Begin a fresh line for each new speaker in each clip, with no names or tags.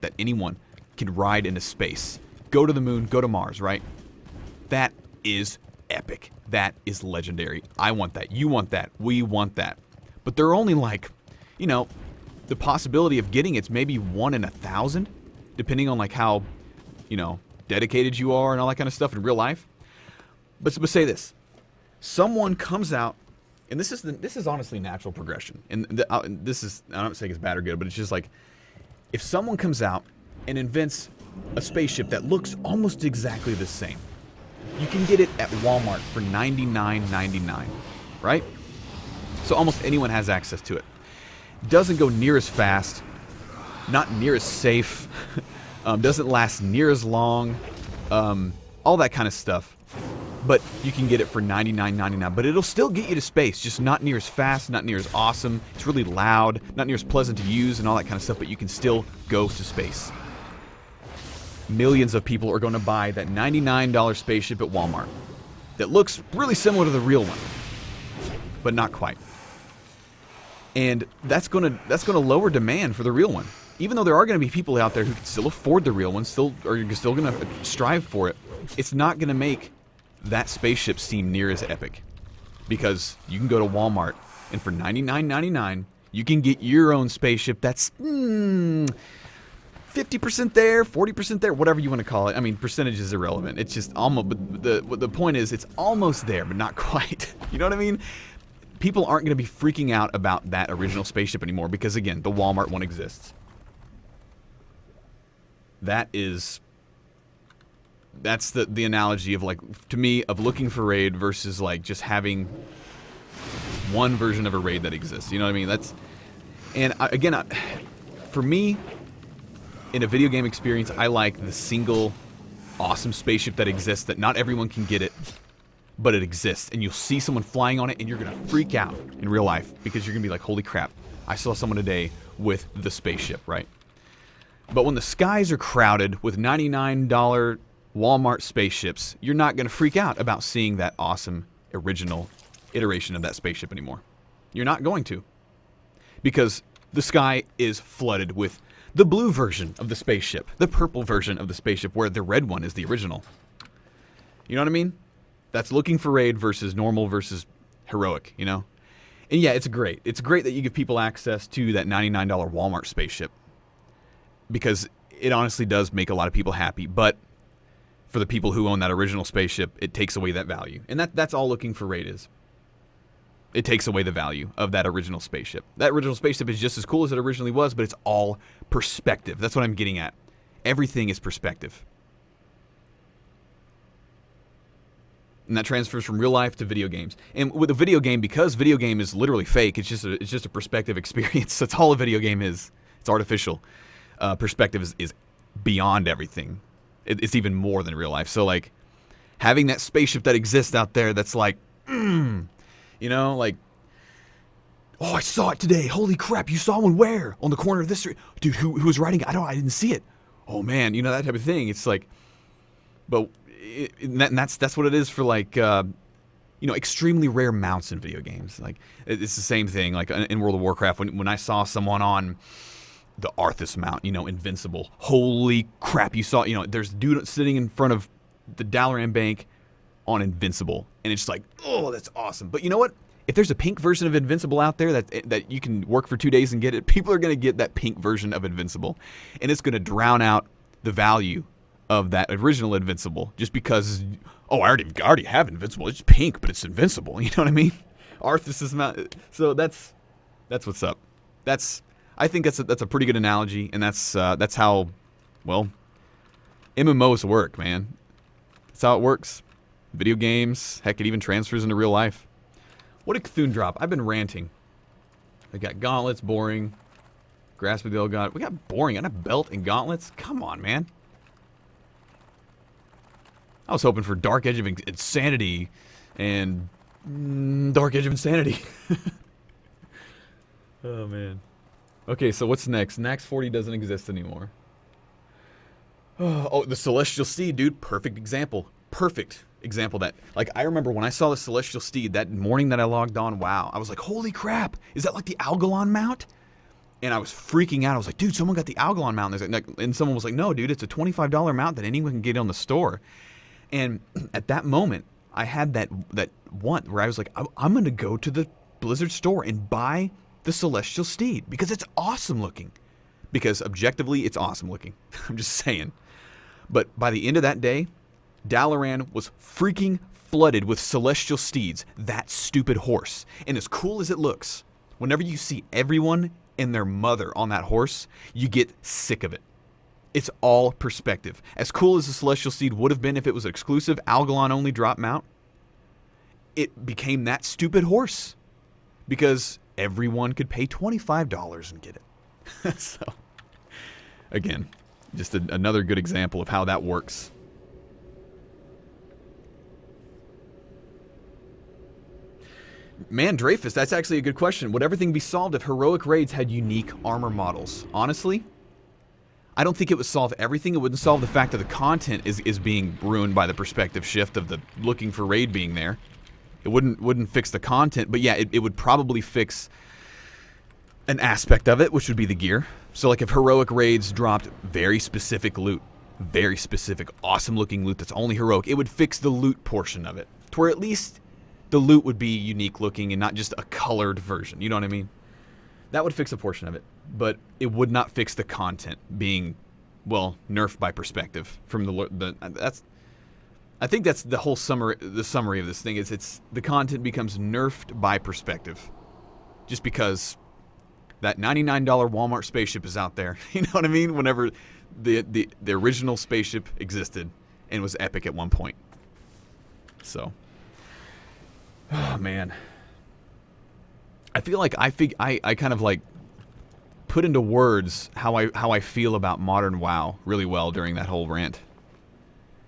that anyone can ride into space. Go to the moon, go to Mars, right? That is epic. That is legendary. I want that. You want that. We want that. But they're only like, you know, the possibility of getting it's maybe 1 in 1,000, depending on like how, you know, dedicated you are and all that kind of stuff in real life. But say this. Someone comes out, and this is honestly natural progression. And this is, I'm not saying it's bad or good, but it's just like, if someone comes out and invents a spaceship that looks almost exactly the same, you can get it at Walmart for $99.99, right? So almost anyone has access to it. Doesn't go near as fast, not near as safe, doesn't last near as long, all that kind of stuff. But you can get it for $99.99. But it'll still get you to space, just not near as fast, not near as awesome. It's really loud, not near as pleasant to use and all that kind of stuff, but you can still go to space. Millions of people are going to buy that $99 spaceship at Walmart that looks really similar to the real one, but not quite. And that's going to lower demand for the real one. Even though there are going to be people out there who can still afford the real one, still going to strive for it, it's not going to make that spaceship seem near as epic. Because you can go to Walmart, and for $99.99, you can get your own spaceship that's 50% there, 40% there, whatever you want to call it. I mean, percentage is irrelevant. It's just almost, but the point is, it's almost there, but not quite. You know what I mean? People aren't going to be freaking out about that original spaceship anymore because, again, the Walmart one exists. That's the analogy of, like, to me, of looking for raid versus, like, just having one version of a raid that exists. You know what I mean? For me, in a video game experience, I like the single awesome spaceship that exists, that not everyone can get it, but it exists. And you'll see someone flying on it, and you're going to freak out in real life because you're going to be like, holy crap, I saw someone today with the spaceship, right? But when the skies are crowded with $99 Walmart spaceships, you're not going to freak out about seeing that awesome original iteration of that spaceship anymore. You're not going to. Because the sky is flooded with the blue version of the spaceship, the purple version of the spaceship, where the red one is the original. You know what I mean? That's looking for raid versus normal versus heroic, you know? And yeah, it's great. It's great that you give people access to that $99 Walmart spaceship. Because it honestly does make a lot of people happy. But for the people who own that original spaceship, it takes away that value. And that's all looking for raid is. It takes away the value of that original spaceship. That original spaceship is just as cool as it originally was, but it's all perspective. That's what I'm getting at. Everything is perspective. And that transfers from real life to video games. And with a video game, because video game is literally fake, it's just a perspective experience. That's all a video game is. It's artificial. Perspective is beyond everything. It's even more than real life. So, like, having that spaceship that exists out there that's like, you know, like, oh, I saw it today. Holy crap, you saw one where? On the corner of this street. Dude, who was riding it? I didn't see it. Oh, man, you know, that type of thing. It's like, but that's what it is for, like, you know, extremely rare mounts in video games. Like, it's the same thing, like, in World of Warcraft, when I saw someone on the Arthas mount, you know, invincible. Holy crap, you saw, you know, there's a dude sitting in front of the Dalaran Bank on invincible. And it's like, oh, that's awesome. But you know what? If there's a pink version of invincible out there that you can work for 2 days and get it, people are going to get that pink version of invincible. And it's going to drown out the value of that original invincible just because, oh, I already have invincible. It's pink, but it's invincible. You know what I mean? Arthas' mount. So that's what's up. I think that's a pretty good analogy, and that's how, well, MMOs work, man. That's how it works. Video games, heck, it even transfers into real life. What a Cthulhu drop. I've been ranting. I got gauntlets, boring. Grasp of the Old God. We got boring. I got a belt and gauntlets. Come on, man. I was hoping for Dark Edge of Insanity and Dark Edge of Insanity. Oh, man. Okay, so what's next? Nax 40 doesn't exist anymore. Oh, the Celestial Steed, dude. Perfect example. Perfect example that, like, I remember when I saw the Celestial Steed that morning that I logged on, wow. I was like, holy crap. Is that like the Algalon mount? And I was freaking out. I was like, dude, someone got the Algalon mount. And someone was like, no, dude, it's a $25 mount that anyone can get on the store. And at that moment, I had that want where I was like, I'm going to go to the Blizzard store and buy the Celestial Steed because it's awesome looking. Because objectively, it's awesome looking. I'm just saying. But by the end of that day, Dalaran was freaking flooded with Celestial Steeds. That stupid horse. And as cool as it looks, whenever you see everyone and their mother on that horse, you get sick of it. It's all perspective. As cool as the Celestial Steed would have been if it was an exclusive Algalon only drop mount, it became that stupid horse because everyone could pay $25 and get it. So, again, just another good example of how that works. Man, Dreyfus, that's actually a good question. Would everything be solved if heroic raids had unique armor models? Honestly, I don't think it would solve everything. It wouldn't solve the fact that the content is being ruined by the perspective shift of the looking for raid being there. It wouldn't fix the content, but yeah, it would probably fix an aspect of it, which would be the gear. So like if heroic raids dropped very specific loot, very specific, awesome looking loot that's only heroic, it would fix the loot portion of it. To where at least the loot would be unique looking and not just a colored version. You know what I mean? That would fix a portion of it, but it would not fix the content being, well, nerfed by perspective from I think that's the whole summary. The summary of this thing is it's the content becomes nerfed by perspective, just because that $99 Walmart spaceship is out there. You know what I mean? Whenever the original spaceship existed and was epic at one point. So. Oh, man. I feel like I kind of like put into words how I feel about modern WoW really well during that whole rant.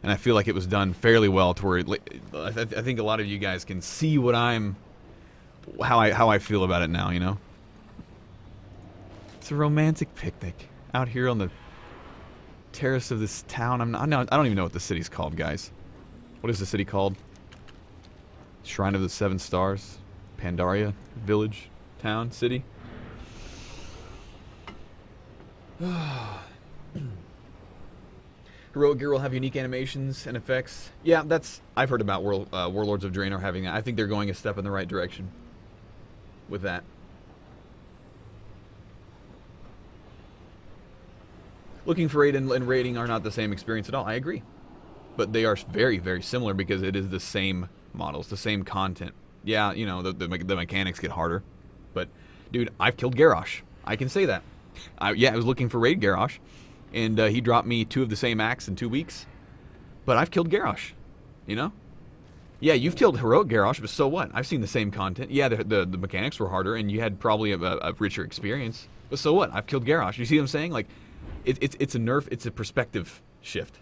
And I feel like it was done fairly well to where I think a lot of you guys can see what how I feel about it now, you know? It's a romantic picnic out here on the terrace of this town. I don't even know what the city's called, guys. What is the city called? Shrine of the Seven Stars, Pandaria, village, town, city. Heroic gear will have unique animations and effects. Yeah, I've heard about Warlords of Draenor having that. I think they're going a step in the right direction with that. Looking for raid and raiding are not the same experience at all. I agree. But they are very, very similar because it is the same models, the same content. Yeah, you know, the mechanics get harder. But, dude, I've killed Garrosh. I can say that. I was looking for raid Garrosh, and he dropped me 2 of the same axe in 2 weeks. But I've killed Garrosh, you know? Yeah, you've killed heroic Garrosh, but so what? I've seen the same content. Yeah, the mechanics were harder, and you had probably a richer experience. But so what? I've killed Garrosh. You see what I'm saying? Like, it's a nerf, it's a perspective shift.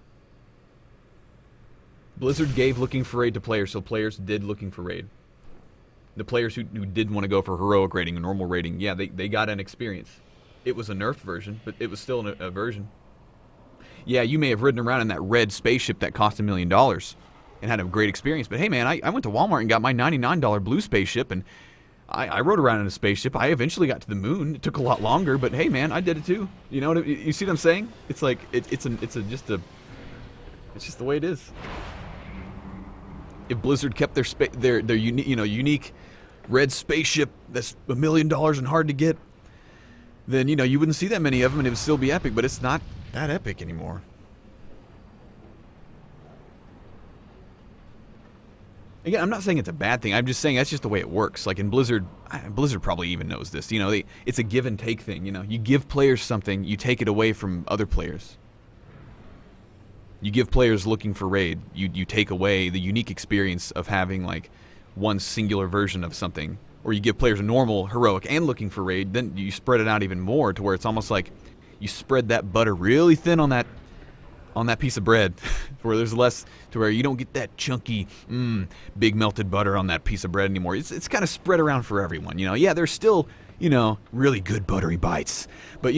Blizzard gave looking for raid to players, so players did looking for raid. The players who did want to go for heroic raiding or normal raiding, yeah, they got an experience. It was a nerfed version, but it was still a version. Yeah, you may have ridden around in that red spaceship that cost $1 million and had a great experience, but hey man, I went to Walmart and got my $99 blue spaceship, and I rode around in a spaceship. I eventually got to the moon. It took a lot longer, but hey man, I did it too. You know what you see what I'm saying? It's like it's just the way it is. If Blizzard kept their unique red spaceship that's $1 million and hard to get, then you wouldn't see that many of them and it would still be epic. But it's not that epic anymore. Again, I'm not saying it's a bad thing. I'm just saying that's just the way it works. Like in Blizzard probably even knows this. It's a give and take thing. You give players something, you take it away from other players. You give players looking for raid, you take away the unique experience of having like one singular version of something. Or you give players a normal, heroic, and looking for raid, then you spread it out even more to where it's almost like you spread that butter really thin on that piece of bread, where there's less, to where you don't get that chunky, big melted butter on that piece of bread anymore. It's kind of spread around for everyone. Yeah, there's still, really good buttery bites, but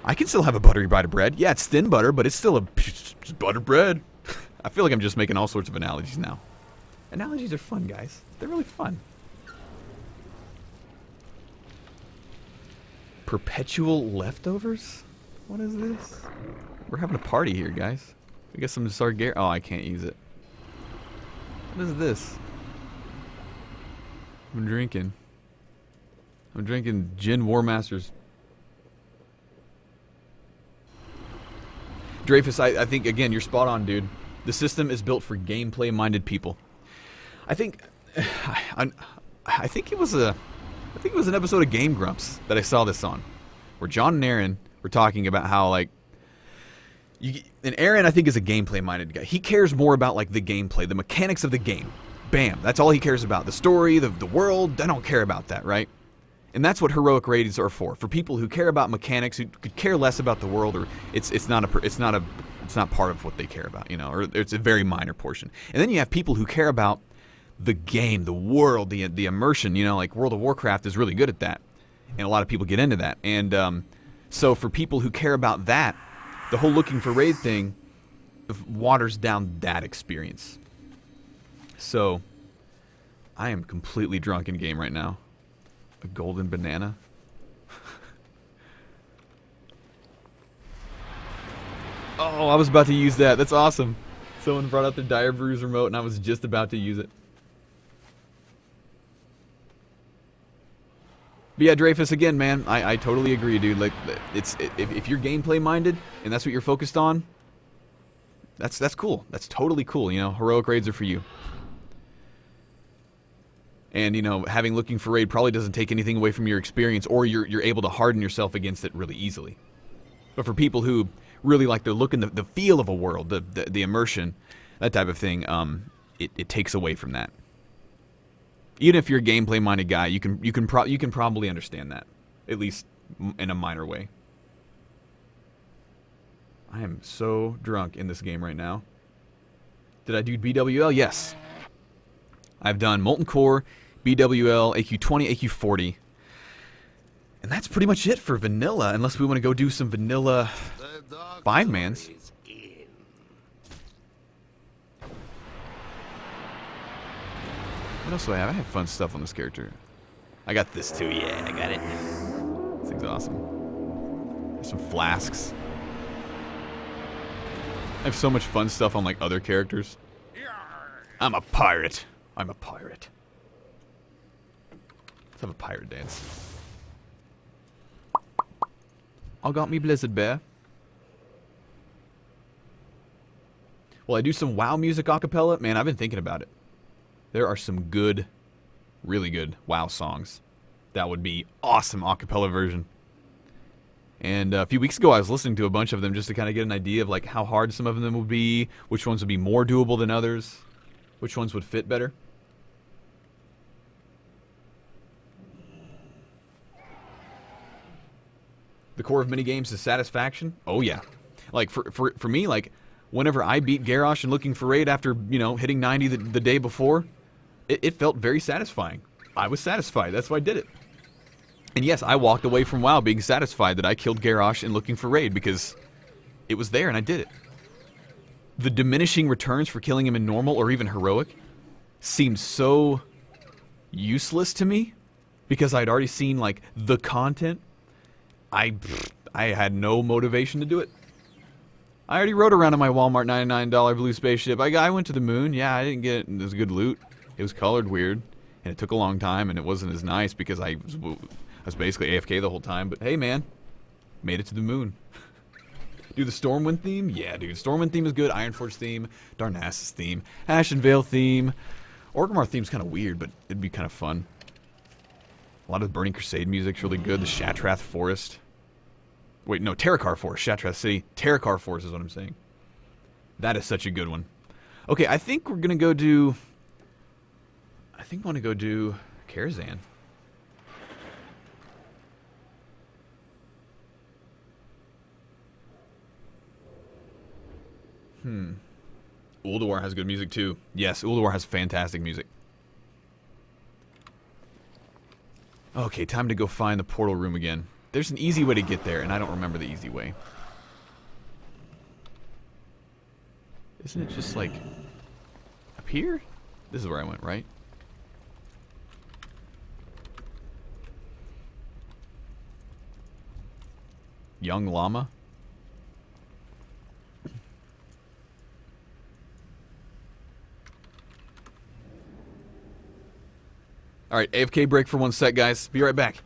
I can still have a buttery bite of bread. Yeah, it's thin butter, but it's still a butter bread. I feel like I'm just making all sorts of analogies now. Analogies are fun, guys. They're really fun. Perpetual leftovers? What is this? We're having a party here, guys. We got some Sargar. Oh, I can't use it. What is this? I'm drinking Gin War Masters. Dreyfus, I think, again, you're spot on, dude. The system is built for gameplay-minded people. I think it was an episode of Game Grumps that I saw this on, where John and Aaron were talking about how, like, and Aaron, I think, is a gameplay-minded guy. He cares more about, like, the gameplay, the mechanics of the game. Bam. That's all he cares about. The story, the world, I don't care about that, right? And that's what heroic raids are for. For people who care about mechanics, who could care less about the world, or it's not part of what they care about, you know, or it's a very minor portion. And then you have people who care about the game, the world, the immersion, you know, like World of Warcraft is really good at that. And a lot of people get into that. And so for people who care about that, the whole looking for raid thing waters down that experience. So, I am completely drunk in game right now. A golden banana. Oh, I was about to use that. That's awesome. Someone brought out the Dire Brews remote and I was just about to use it. But yeah, Dreyfus, again, man, I totally agree, dude. Like, if you're gameplay minded and that's what you're focused on, that's cool. That's totally cool. You know, heroic raids are for you. And, you know, having looking for raid probably doesn't take anything away from your experience, or you're able to harden yourself against it really easily. But for people who really like the look and the feel of a world, the immersion, that type of thing, it takes away from that. Even if you're a gameplay-minded guy, you can probably understand that, at least in a minor way. I am so drunk in this game right now. Did I do BWL? Yes. I've done Molten Core, BWL, AQ20, AQ40. And that's pretty much it for vanilla, unless we want to go do some vanilla 5-mans. What else do I have? I have fun stuff on this character. I got this too. Yeah, I got it. This thing's awesome. There's some flasks. I have so much fun stuff on, like, other characters. I'm a pirate. I'm a pirate. Let's have a pirate dance. I got me Blizzard Bear. Well, I do some WoW music acapella. Man, I've been thinking about it. There are some good, really good WoW songs. That would be awesome acapella version. And a few weeks ago, I was listening to a bunch of them just to kind of get an idea of, like, how hard some of them would be, which ones would be more doable than others, which ones would fit better. The core of minigames is satisfaction. Oh yeah, like for me, like whenever I beat Garrosh and looking for raid after, you know, hitting 90 the day before, it felt very satisfying. I was satisfied. That's why I did it. And yes, I walked away from WoW being satisfied that I killed Garrosh in looking for raid because it was there and I did it. The diminishing returns for killing him in normal or even heroic seemed so useless to me because I'd already seen, like, the content. I had no motivation to do it. I already rode around on my Walmart $99 blue spaceship. I went to the moon. Yeah, I didn't get it. It was good loot. It was colored weird, and it took a long time, and it wasn't as nice because I was basically AFK the whole time. But hey, man, made it to the moon. Do the Stormwind theme? Yeah, dude. Stormwind theme is good. Ironforge theme, Darnassus theme, Ashen Veil theme. Orgrimmar theme's kind of weird, but it'd be kind of fun. A lot of the Burning Crusade music's really good. The Shatrath Forest. Wait, no, Terakar Forest. Shatrath City. Terakar Forest is what I'm saying. That is such a good one. Okay, I think we're gonna go do... I think I want to go do Karazhan. Ulduar has good music too. Yes, Ulduar has fantastic music. Okay, time to go find the portal room again. There's an easy way to get there, and I don't remember the easy way. Isn't it just like up here? This is where I went, right? Young llama? Alright, AFK break for 1 sec, guys. Be right back.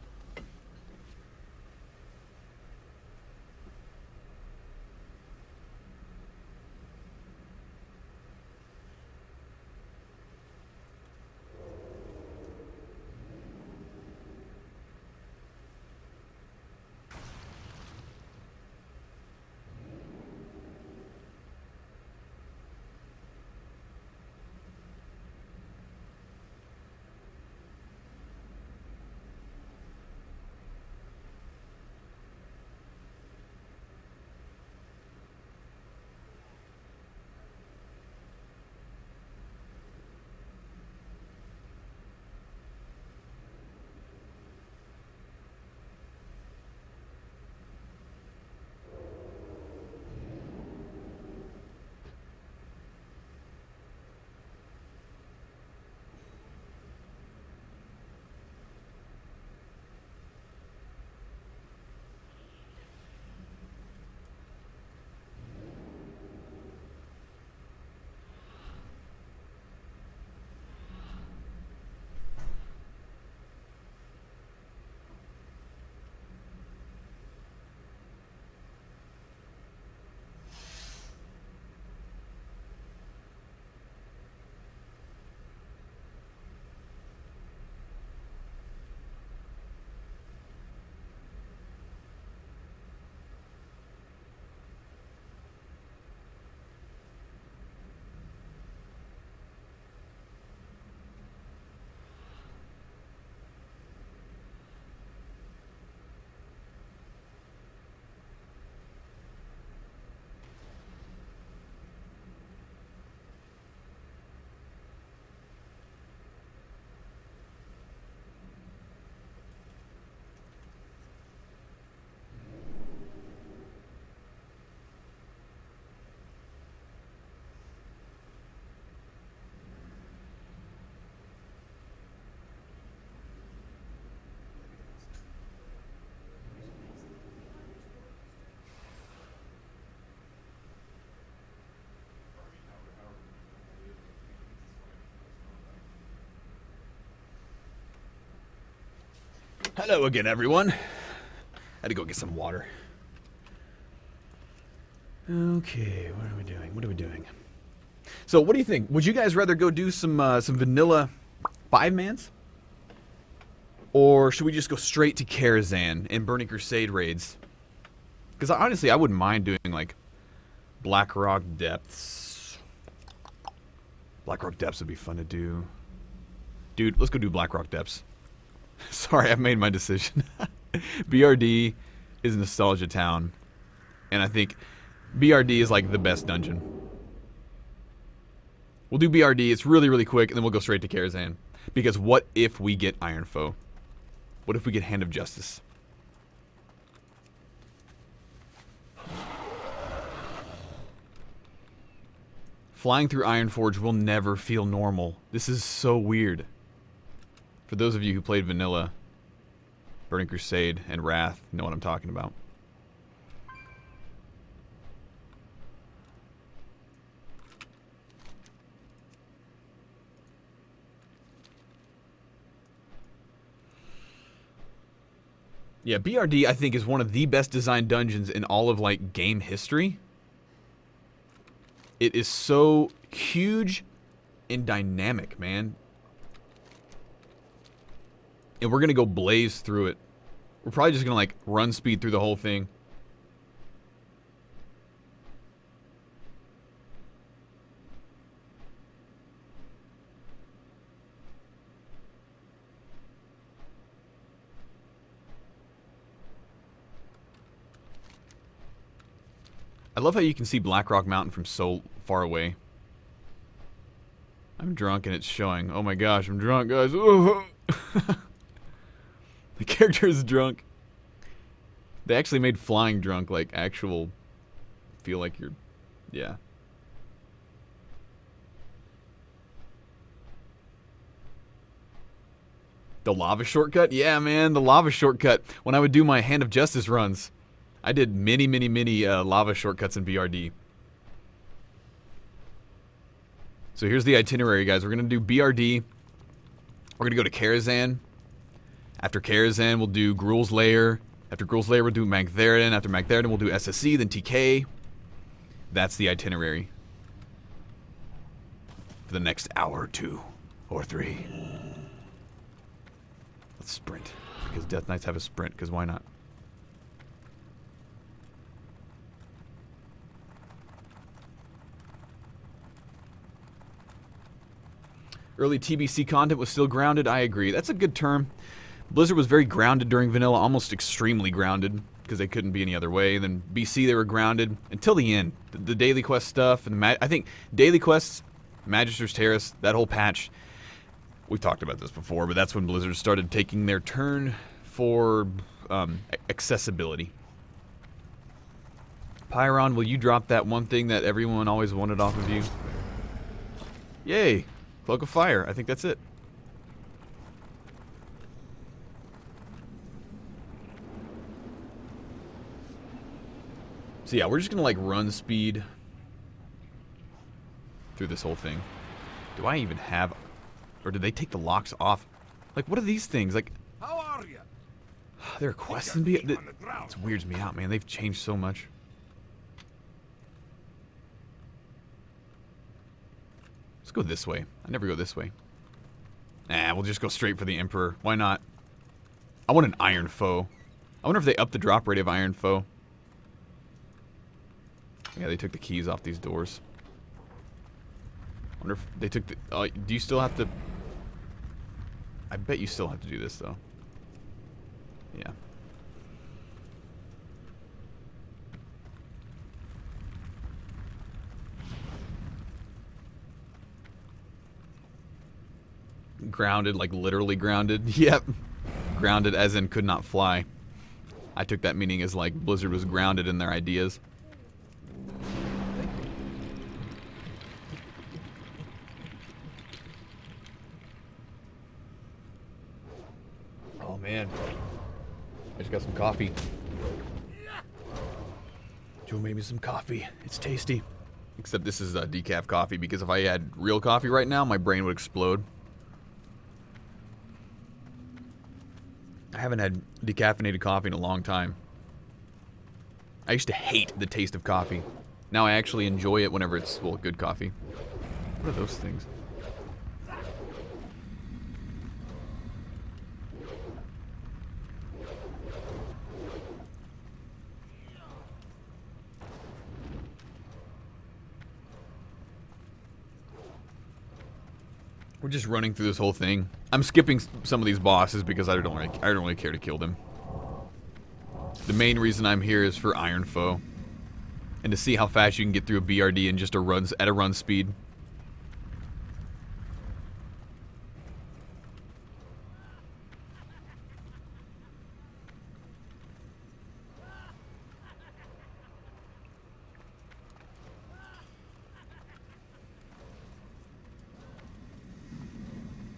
Hello again, everyone. Had to go get some water. Okay, what are we doing? What are we doing? So, what do you think? Would you guys rather go do some vanilla 5-mans? Or should we just go straight to Karazhan and Burning Crusade raids? Because honestly, I wouldn't mind doing, like, Blackrock Depths. Blackrock Depths would be fun to do. Dude, let's go do Blackrock Depths. Sorry, I've made my decision. BRD is Nostalgia Town. And I think BRD is like the best dungeon. We'll do BRD, it's really, really quick, and then we'll go straight to Karazhan. Because what if we get Iron Foe? What if we get Hand of Justice? Flying through Ironforge will never feel normal. This is so weird. For those of you who played Vanilla, Burning Crusade, and Wrath, know what I'm talking about. Yeah, BRD, I think, is one of the best designed dungeons in all of, like, game history. It is so huge and dynamic, man. And we're going to go blaze through it. We're probably just going to, like, run speed through the whole thing. I love how you can see Blackrock Mountain from so far away. I'm drunk and it's showing. Oh my gosh, I'm drunk, guys. The character is drunk. They actually made flying drunk like actual feel like you're... Yeah. The lava shortcut? Yeah, man, the lava shortcut. When I would do my Hand of Justice runs, I did many lava shortcuts in BRD. So here's the itinerary, guys. We're going to do BRD. We're going to go to Karazhan. After Karazhan, we'll do Gruul's Lair. After Gruul's Lair, we'll do Magtheridon. After Magtheridon, we'll do SSC, then TK. That's the itinerary. For the next hour or 2 or 3. Let's sprint. Because Death Knights have a sprint, because why not? Early TBC content was still grounded. I agree. That's a good term. Blizzard was very grounded during vanilla, almost extremely grounded, because they couldn't be any other way. And then BC, they were grounded until the end. The daily quest stuff, and I think daily quests, Magister's Terrace, that whole patch, we've talked about this before, but that's when Blizzard started taking their turn for accessibility. Pyron, will you drop that one thing that everyone always wanted off of you? Yay! Cloak of Fire. I think that's it. So yeah, we're just gonna like run speed through this whole thing. Do I even have, or did they take the locks off? Like, what are these things? Like,
how are you?
There are quests in BRD. It weirds me out, man. They've changed so much. Let's go this way. I never go this way. Nah, we'll just go straight for the Emperor. Why not? I want an Iron Foe. I wonder if they upped the drop rate of Iron Foe. Yeah, they took the keys off these doors. I wonder if they took the... do you still have to... I bet you still have to do this, though. Yeah. Grounded, like literally grounded. Yep. Grounded as in could not fly. I took that meaning as like Blizzard was grounded in their ideas. Oh man. I just got some coffee. Joe made me some coffee. It's tasty. Except this is decaf coffee, because if I had real coffee right now, my brain would explode. I haven't had decaffeinated coffee in a long time. I used to hate the taste of coffee. Now I actually enjoy it whenever it's, well, good coffee. What are those things? We're just running through this whole thing. I'm skipping some of these bosses because I don't really care to kill them. The main reason I'm here is for Iron Foe, and to see how fast you can get through a BRD in just a run speed.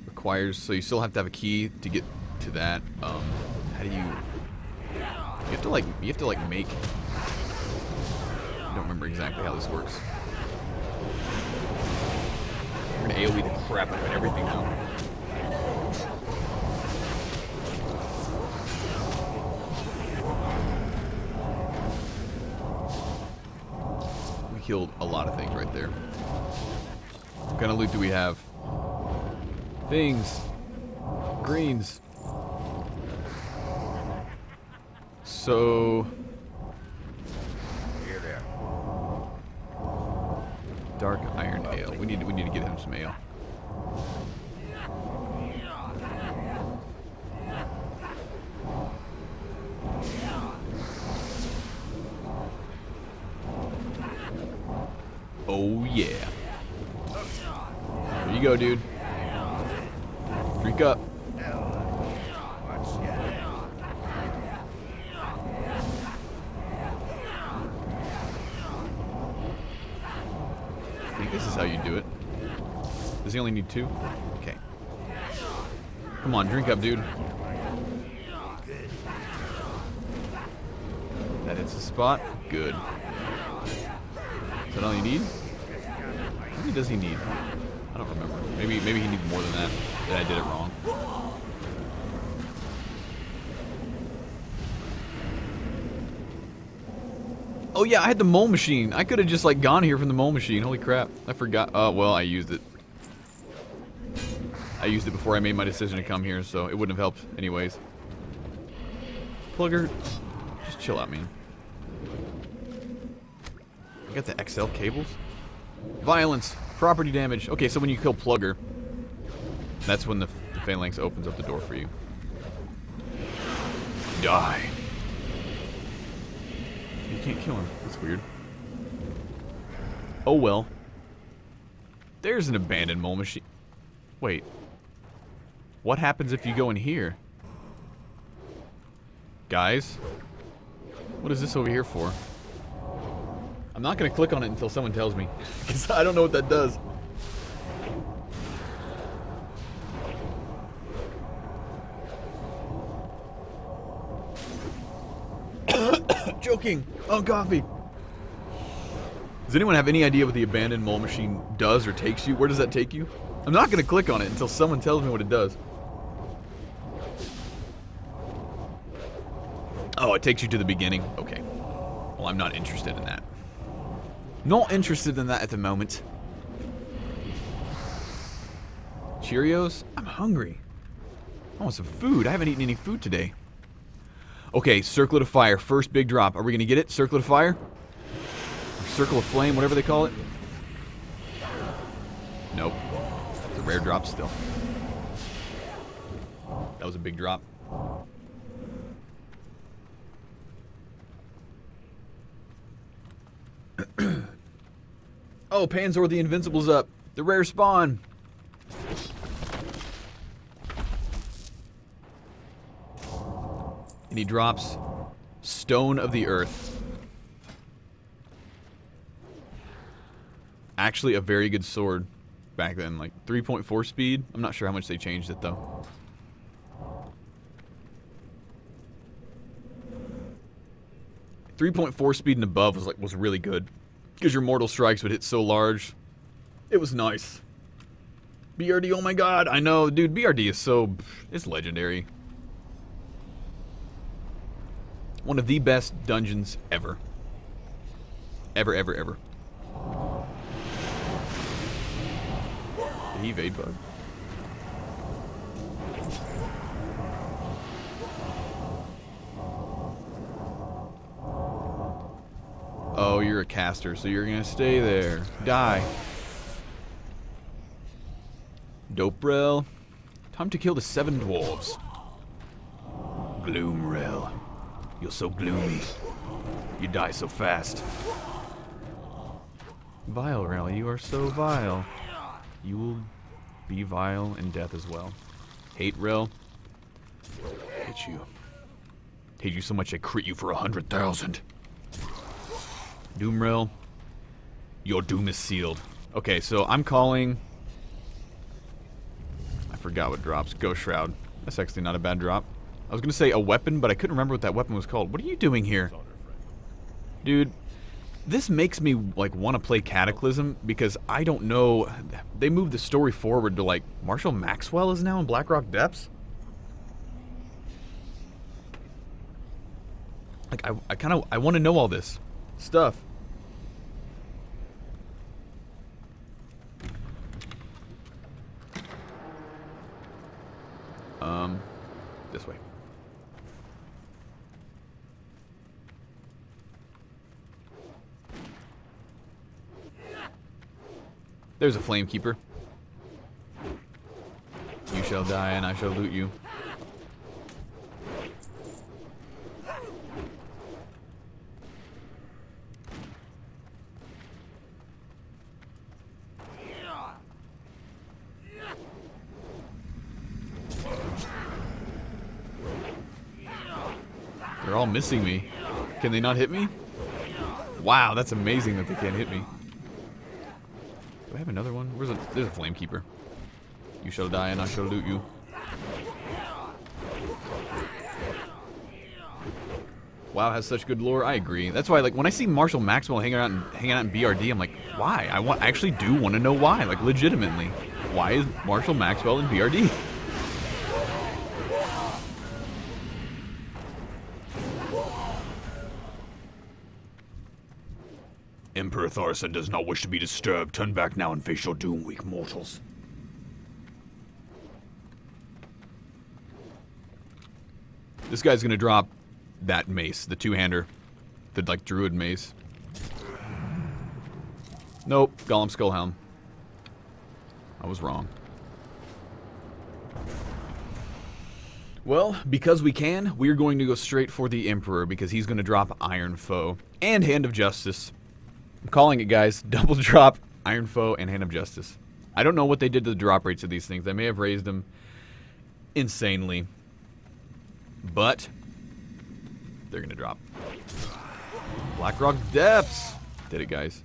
Requires, so you still have to have a key to get to that. How do you have to like make, I don't remember exactly how this works. We're gonna AoE the crap out of everything now. We killed a lot of things right there. What kind of loot do we have? Things. Greens. So...
Here there.
Dark Iron Ale. We need to get him some ale. Oh yeah. There you go, dude. Drink up. I think this is how you do it. Does he only need 2? Okay. Come on, drink up, dude. That hits the spot. Good. Is that all you need? How many does he need? I don't remember. Maybe he needs more than that. Then I did it wrong. Oh yeah, I had the mole machine. I could have just like gone here from the mole machine. Holy crap. I forgot. Well, I used it. I used it before I made my decision to come here, so it wouldn't have helped anyways. Plugger, just chill out, man. I got the XL cables. Violence, property damage. Okay, so when you kill Plugger, that's when the Phalanx opens up the door for you. Die. You can't kill him. That's weird. Oh well. There's an abandoned mole machine. Wait. What happens if you go in here? Guys? What is this over here for? I'm not going to click on it until someone tells me. Because I don't know what that does. Joking. Oh, coffee. Does anyone have any idea what the abandoned mole machine does or takes you? Where does that take you? I'm not going to click on it until someone tells me what it does. Oh, it takes you to the beginning. Okay. Well, I'm not interested in that. Not interested in that at the moment. Cheerios? I'm hungry. I want some food. I haven't eaten any food today. Okay, Circlet of Fire. First big drop. Are we going to get it? Circlet of Fire? Or Circle of Flame, whatever they call it? Nope. It's a rare drop still. That was a big drop. Oh, Panzor the Invincible's up. The rare spawn. And he drops Stone of the Earth. Actually, a very good sword back then. Like 3.4 speed. I'm not sure how much they changed it though. .4 speed and above was really good. Because your mortal strikes would hit so large. It was nice. BRD, oh my god. I know, dude, BRD is so... It's legendary. One of the best dungeons ever. Ever, ever, ever. Did he evade bug? Oh, you're a caster, so you're gonna stay there. Die. Doperel. Time to kill the 7 dwarves. Gloomrel. You're so gloomy. You die so fast. Vilerel, you are so vile. You will be vile in death as well. Haterel. Hate you. Hate you so much I crit you for 100,000. Doomrel, your doom is sealed. Okay, so I'm calling... I forgot what drops. Ghost Shroud. That's actually not a bad drop. I was going to say a weapon, but I couldn't remember what that weapon was called. What are you doing here? Dude, this makes me like want to play Cataclysm because I don't know... They moved the story forward to like... Marshall Maxwell is now in Blackrock Depths? Like, I want to know all this stuff. This way. There's a Flamekeeper. You shall die and I shall loot you. They're all missing me. Can they not hit me? Wow, that's amazing that they can't hit me. Do I have another one? There's a Flamekeeper. You shall die and I shall loot you. WoW has such good lore. I agree. That's why, like, when I see Marshall Maxwell hanging out in BRD, I'm like, why? I actually do want to know why. Like, legitimately, why is Marshall Maxwell in BRD? Emperor Thorson does not wish to be disturbed. Turn back now and face your doom, weak mortals. This guy's gonna drop that mace, the two-hander, the like druid mace. Nope, Golem Skullhelm. I was wrong. Well, because we can, we're going to go straight for the Emperor because he's going to drop Iron Foe and Hand of Justice. I'm calling it, guys. Double drop Iron Foe and Hand of Justice. I don't know what they did to the drop rates of these things. They may have raised them insanely, but they're going to drop. Blackrock Depths. Did it, guys.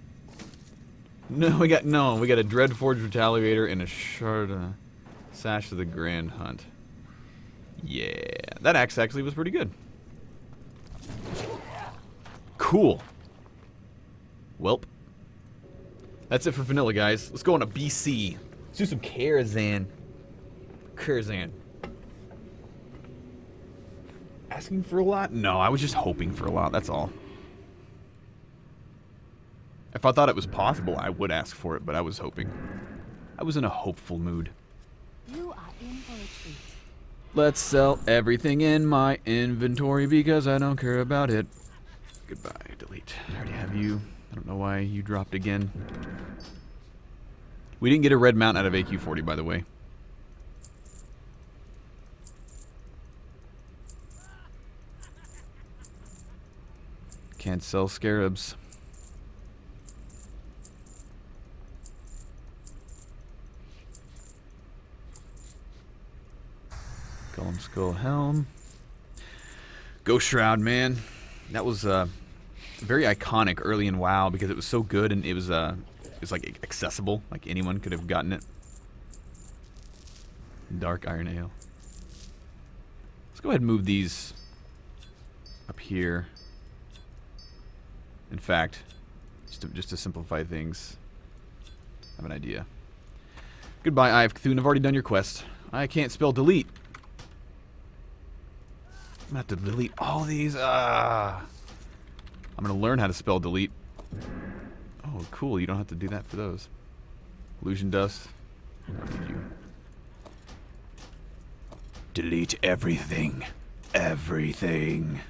No, we got a Dreadforged Retaliator and a Shard Sash of the Grand Hunt. Yeah, that axe actually was pretty good. Cool. Welp. That's it for vanilla, guys. Let's go on to BC. Let's do some Karazhan. Karazhan. Asking for a lot? No, I was just hoping for a lot, that's all. If I thought it was possible, I would ask for it, but I was hoping. I was in a hopeful mood.
You are in for a treat.
Let's sell everything in my inventory because I don't care about it. Goodbye, delete. I already have you. I don't know why you dropped again. We didn't get a red mount out of AQ40, by the way. Can't sell scarabs. Golem Skull Helm. Ghost Shroud, man. That was very iconic early in WoW because it was so good and it was like accessible. Like anyone could have gotten it. Dark Iron Ale. Let's go ahead and move these up here. In fact, just to simplify things, I have an idea. Goodbye, Eye of Cthulhu. I've already done your quest. I can't spell delete. I'm gonna have to delete all these. I'm gonna learn how to spell delete. Oh, cool. You don't have to do that for those. Illusion Dust. What did you? Delete everything. Everything.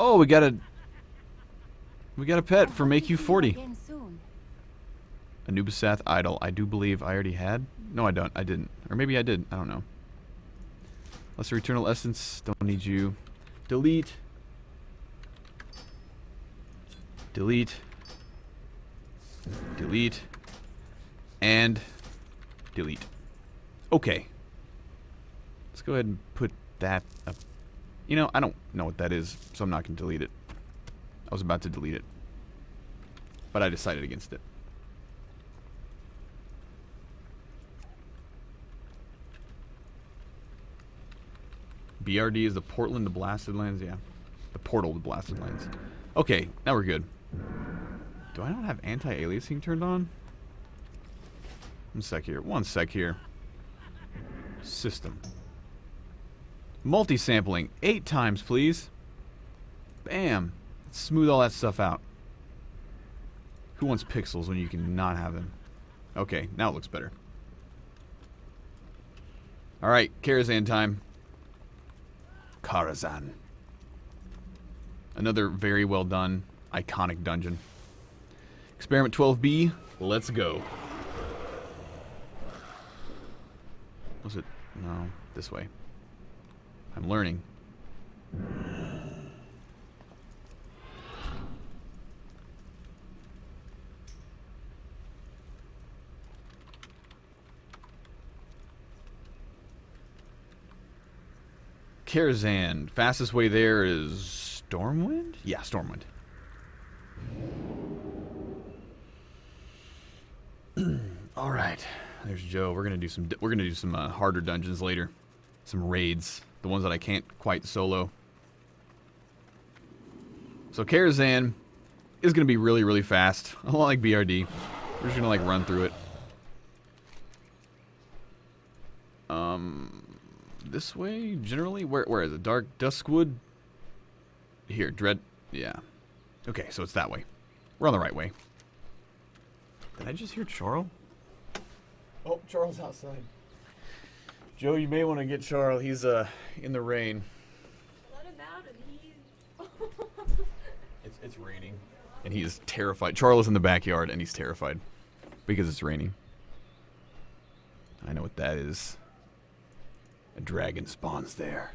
Oh, we got a pet for Make You 40. Anubisath Idol. I do believe I already had. No, I don't. I didn't. Or maybe I did. I don't know. Lesser Eternal Essence. Don't need you. Delete. Delete. Delete. And delete. Okay. Let's go ahead and put that up. You know, I don't know what that is, so I'm not going to delete it. I was about to delete it, but I decided against it. BRD is the Portland to Blasted Lands? Yeah. The portal to Blasted Lands. Okay, now we're good. Do I not have anti-aliasing turned on? One sec here. One sec here. System. Multi-sampling. 8 times, please. Bam. Let's smooth all that stuff out. Who wants pixels when you can not have them? Okay, now it looks better. Alright, Karazhan time. Karazhan. Another very well done, iconic dungeon. Experiment 12B, let's go. Was it? No, this way. I'm learning. Karazhan. Fastest way there is Stormwind? Yeah, Stormwind. All right. There's Joe. We're gonna do some harder dungeons later. Some raids. The ones that I can't quite solo. So Karazhan is gonna be really, really fast. A lot like BRD. We're just gonna like run through it. This way generally. Where is it? Dark Duskwood. Here, Dread. Yeah. Okay, so it's that way. We're on the right way. Did I just hear Charles? Oh, Charles outside. Joe, you may want to get Charles. He's in the rain.
What about him?
It's raining. And he is terrified. Charles is in the backyard and he's terrified. Because it's raining. I know what that is. A dragon spawns there.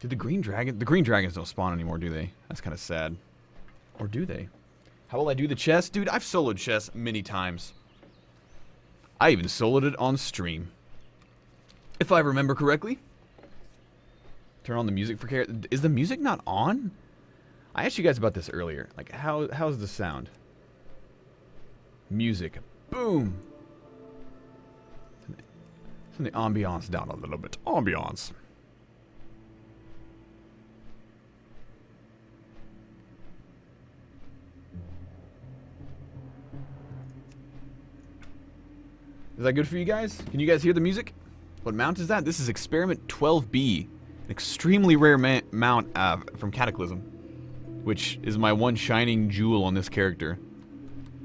Did the green dragons don't spawn anymore, do they? That's kind of sad. Or do they? How will I do the chess? Dude, I've soloed chess many times. I even soloed it on stream. If I remember correctly. Turn on the music for care. Is the music not on? I asked you guys about this earlier. Like, how's the sound? Music. Boom. Turn the ambiance down a little bit. Ambiance. Is that good for you guys? Can you guys hear the music? What mount is that? This is Experiment 12B. An extremely rare mount from Cataclysm. Which is my one shining jewel on this character.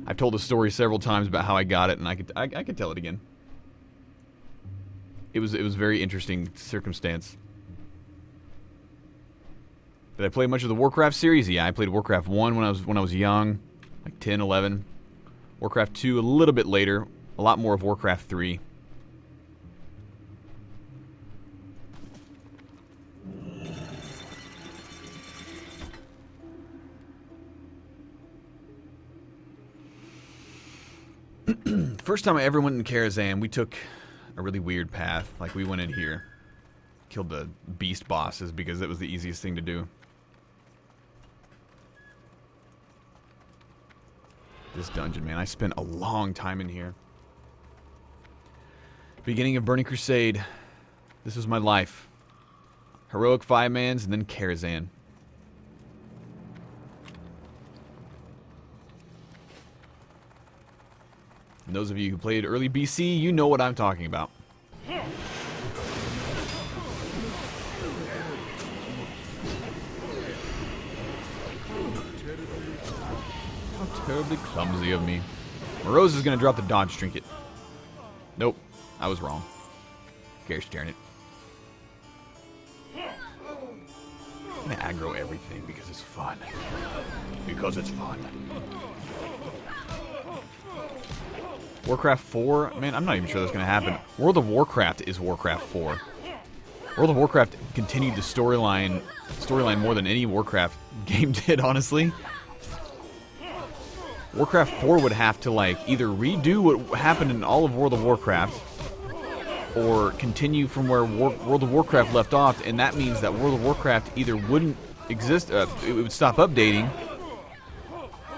I've told the story several times about how I got it, and I could tell it again. It was very interesting circumstance. Did I play much of the Warcraft series? Yeah, I played Warcraft 1 when I was young, like 10, 11. Warcraft 2 a little bit later. A lot more of Warcraft 3. First time I ever went in Karazhan, we took a really weird path. Like, we went in here, killed the beast bosses because it was the easiest thing to do. This dungeon, man, I spent a long time in here. Beginning of Burning Crusade. This was my life. Heroic 5-mans and then Karazhan. And those of you who played early BC, you know what I'm talking about. How terribly clumsy of me. Morose is going to drop the dodge trinket. Nope, I was wrong. Gosh darn it. I'm going to aggro everything because it's fun. Because it's fun. Warcraft 4? Man, I'm not even sure that's going to happen. World of Warcraft is Warcraft 4. World of Warcraft continued the storyline more than any Warcraft game did, honestly. Warcraft 4 would have to, like, either redo what happened in all of World of Warcraft or continue from where World of Warcraft left off, and that means that World of Warcraft either wouldn't exist, it would stop updating,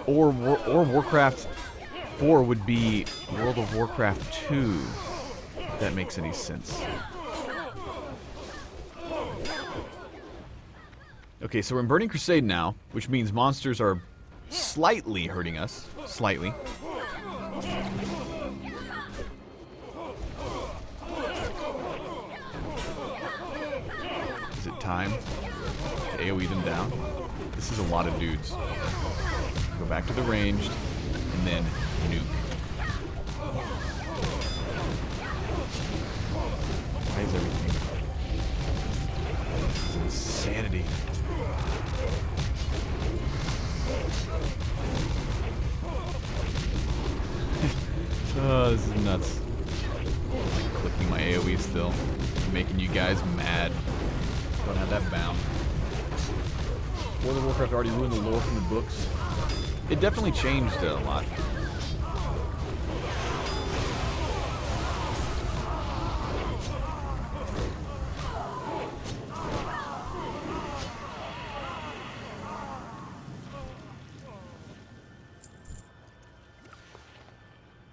or Warcraft 4 would be World of Warcraft 2, if that makes any sense. Okay, so we're in Burning Crusade now, which means monsters are slightly hurting us. Slightly. Is it time to AoE them down? This is a lot of dudes. Go back to the ranged, and then nuke. Why is everything? This is insanity. Oh, this is nuts. I'm clicking my AoE still. I'm making you guys mad. Don't have that bound. World of Warcraft already ruined the lore from the books. It definitely changed a lot.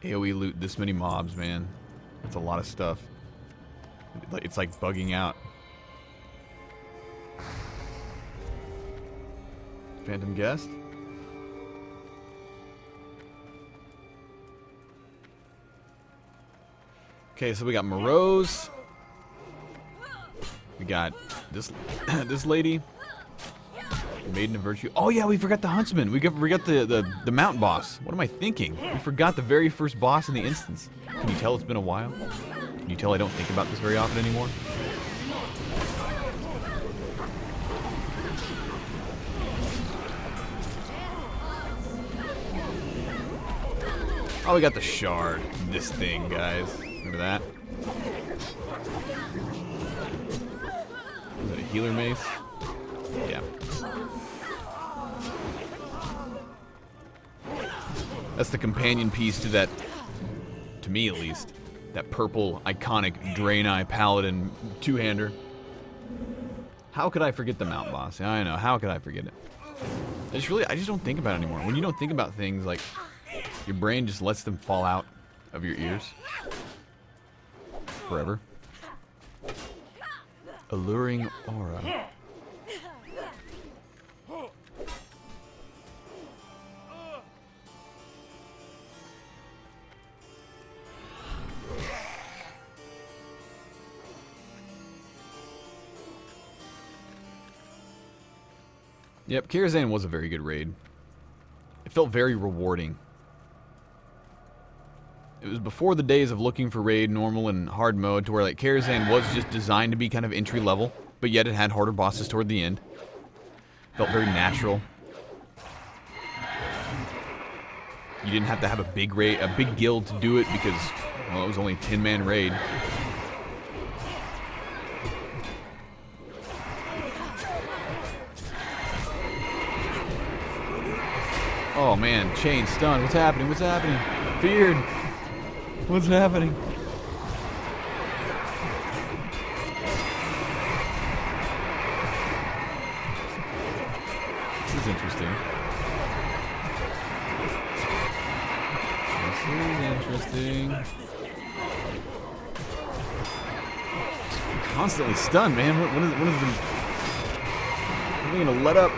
AoE loot this many mobs, man. That's a lot of stuff. It's like bugging out. Phantom Guest? Okay, so we got Morose. We got this this lady. Maiden of Virtue. Oh yeah, we forgot the Huntsman. We forgot the mountain boss. What am I thinking? We forgot the very first boss in the instance. Can you tell it's been a while? Can you tell I don't think about this very often anymore? Oh, we got the shard. This thing, guys. Look at that. Is it a healer mace? Yeah. That's the companion piece to that, to me at least, that purple, iconic Draenei Paladin two-hander. How could I forget the Mount Boss? I know, how could I forget it? I just don't think about it anymore. When you don't think about things, like, your brain just lets them fall out of your ears. Forever. Alluring aura. Yep, Karazhan was a very good raid. It felt very rewarding. It was before the days of looking for raid, normal, and hard mode, to where like Karazhan was just designed to be kind of entry level, but yet it had harder bosses toward the end. Felt very natural. You didn't have to have a big raid, a big guild to do it because, well, it was only a 10-man raid. Oh man, chain, stun, what's happening? What's happening? Feared! What's happening? This is interesting. This is interesting. Constantly stunned, man. What is the... Are we gonna let up?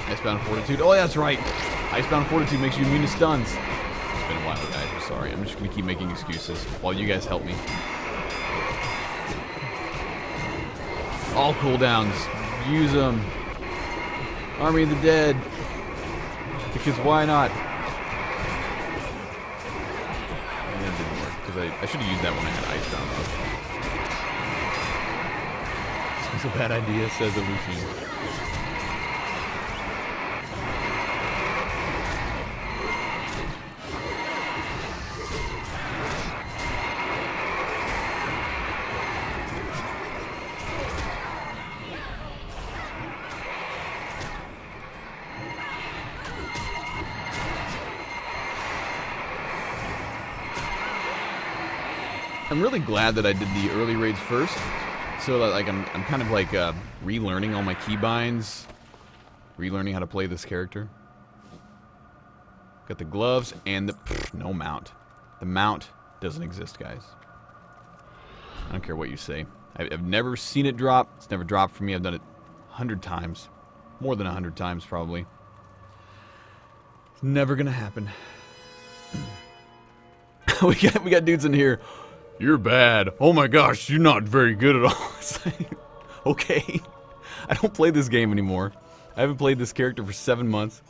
Icebound Fortitude. Oh, that's right. Icebound Fortitude makes you immune to stuns. It's been a while, guys. I'm sorry. I'm just going to keep making excuses while you guys help me. All cooldowns. Use them. Army of the Dead. Because why not? And that didn't work. Because I should have used that when I had Icebound. This was a bad idea, says the Lucian. I'm really glad that I did the early raids first, so that like I'm kind of like relearning all my keybinds, relearning how to play this character. Got the gloves and the no mount. The mount doesn't exist, guys. I don't care what you say. I've never seen it drop. It's never dropped for me. I've done it 100 times, more than 100 times probably. It's never gonna happen. we got dudes in here. You're bad. Oh my gosh, you're not very good at all. It's like, okay. I don't play this game anymore. I haven't played this character for 7 months.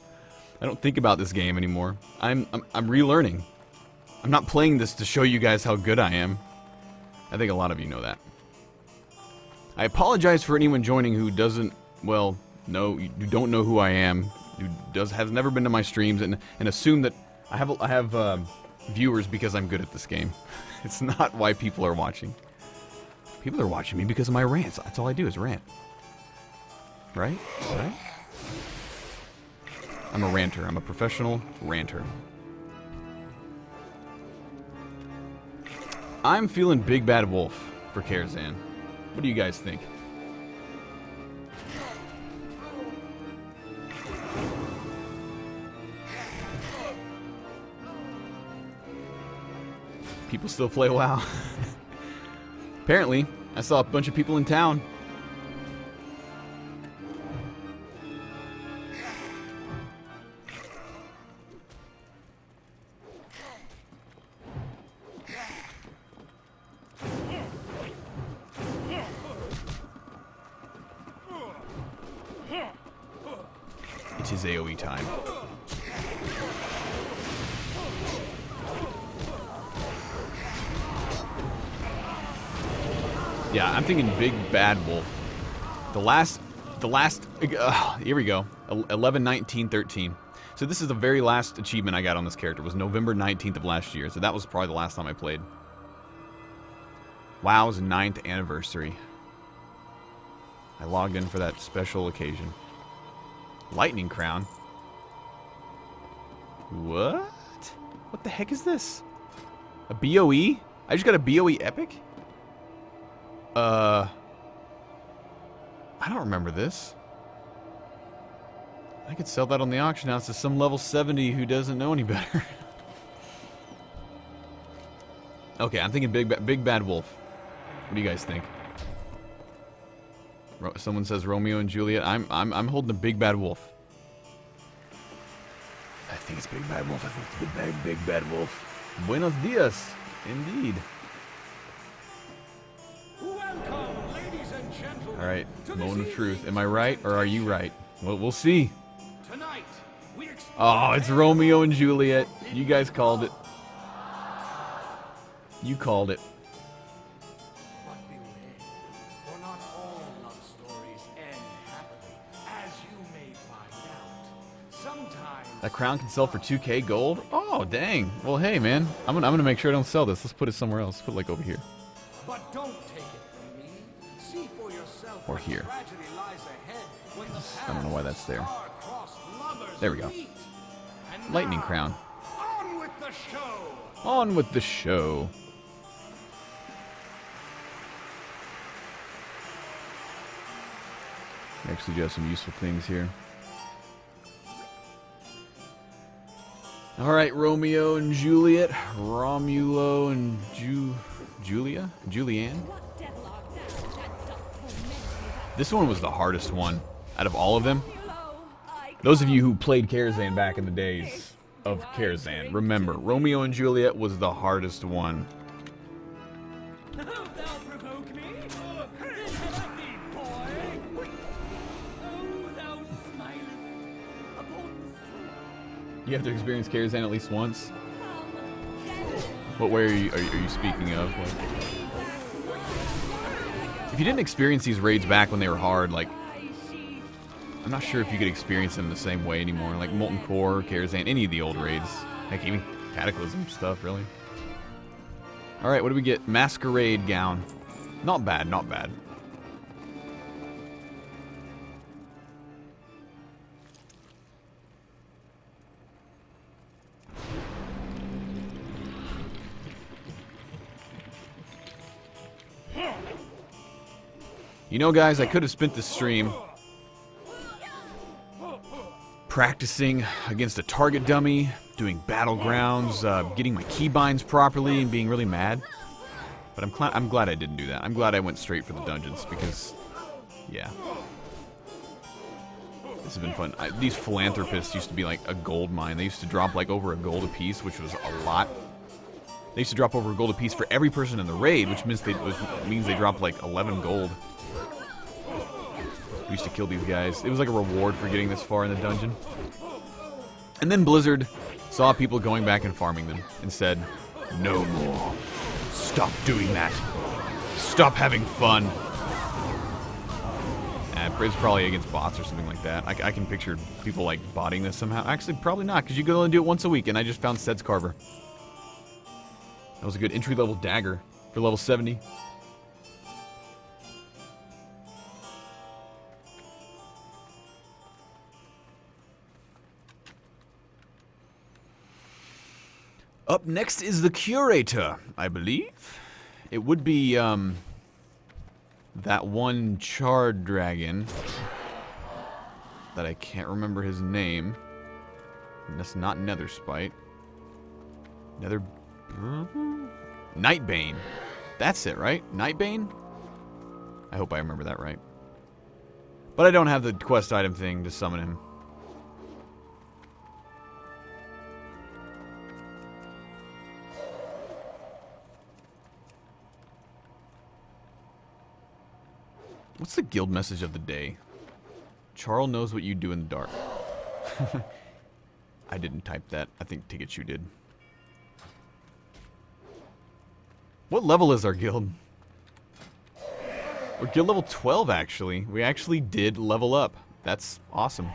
I don't think about this game anymore. I'm relearning. I'm not playing this to show you guys how good I am. I think a lot of you know that. I apologize for anyone joining who doesn't, well, know, you don't know who I am, who has never been to my streams and assume that I have viewers because I'm good at this game. It's not why people are watching. People are watching me because of my rants. That's all I do is rant. Right? Right? I'm a ranter. I'm a professional ranter. I'm feeling Big Bad Wolf. for Karazhan. What do you guys think? People still play WoW. Apparently, I saw a bunch of people in town. It is AoE time. Yeah, I'm thinking Big Bad Wolf. Here we go. 11, 19, 13. So this is the very last achievement I got on this character. It was November 19th of last year. So that was probably the last time I played. WoW's 9th anniversary. I logged in for that special occasion. Lightning Crown. What? What the heck is this? A BOE? I just got a BOE epic? I don't remember this. I could sell that on the auction house to some level 70 who doesn't know any better. Okay, I'm thinking Big Bad Wolf. What do you guys think? Someone says Romeo and Juliet. I'm holding a Big Bad Wolf. I think it's Big Bad Wolf. I think it's Big Bad Wolf. Buenos dias, indeed.
Welcome, ladies and gentlemen.
All right, moment of truth. Am I right or are you right? Well, we'll see.
Tonight,
Oh, it's Romeo and Juliet. You guys called it. You called it.
But beware, for not all love stories end happily, as you may find out. Sometimes
That crown can sell for 2k gold? Oh, dang. Well, hey, man. I'm gonna make sure I don't sell this. Let's put it somewhere else. Put it, like, over here.
But don't take it from me. See for yourself
Or
what
here.
tragedy lies ahead when the
I don't know why that's there.
star-crossed lovers
There we go.
meet. And
Lightning
now,
crown.
On with the show.
On with the show. We actually do have some useful things here. Alright, Romeo and Juliet. Romulo and Julianne? This one was the hardest one out of all of them. Those of you who played Karazhan back in the days of Karazhan, remember, Romeo and Juliet was the hardest one.
Thou provoke me? Test me, boy! Oh, thou smilest upon
You have to experience Karazhan at least once. What way are you speaking of? If you didn't experience these raids back when they were hard, like, I'm not sure if you could experience them the same way anymore. Like Molten Core, Karazhan, any of the old raids. Heck, even Cataclysm stuff, really. Alright, what do we get? Masquerade Gown. Not bad, not bad. You know, guys, I could have spent this stream practicing against a target dummy, doing battlegrounds, getting my keybinds properly, and being really mad. But I'm glad I didn't do that. I'm glad I went straight for the dungeons because, yeah, this has been fun. These philanthropists used to be like a gold mine. They used to drop like over a gold apiece, which was a lot. They used to drop over a gold apiece for every person in the raid, which means they dropped like 11 gold. We used to kill these guys. It was like a reward for getting this far in the dungeon. And then Blizzard saw people going back and farming them and said, no more. Stop doing that. Stop having fun. It's probably against bots or something like that. I can picture people like botting this somehow. Actually, probably not, because you can only do it once a week, and I just found Sed's Carver. That was a good entry-level dagger for level 70. Up next is the Curator, I believe. It would be that one charred dragon that I can't remember his name. And that's not Netherspite. Nightbane. That's it, right? Nightbane? I hope I remember that right. But I don't have the quest item thing to summon him. What's the guild message of the day? Charl knows what you do in the dark. I didn't type that. I think Ticketshoe did. What level is our guild? We're guild level 12, actually. We actually did level up. That's awesome.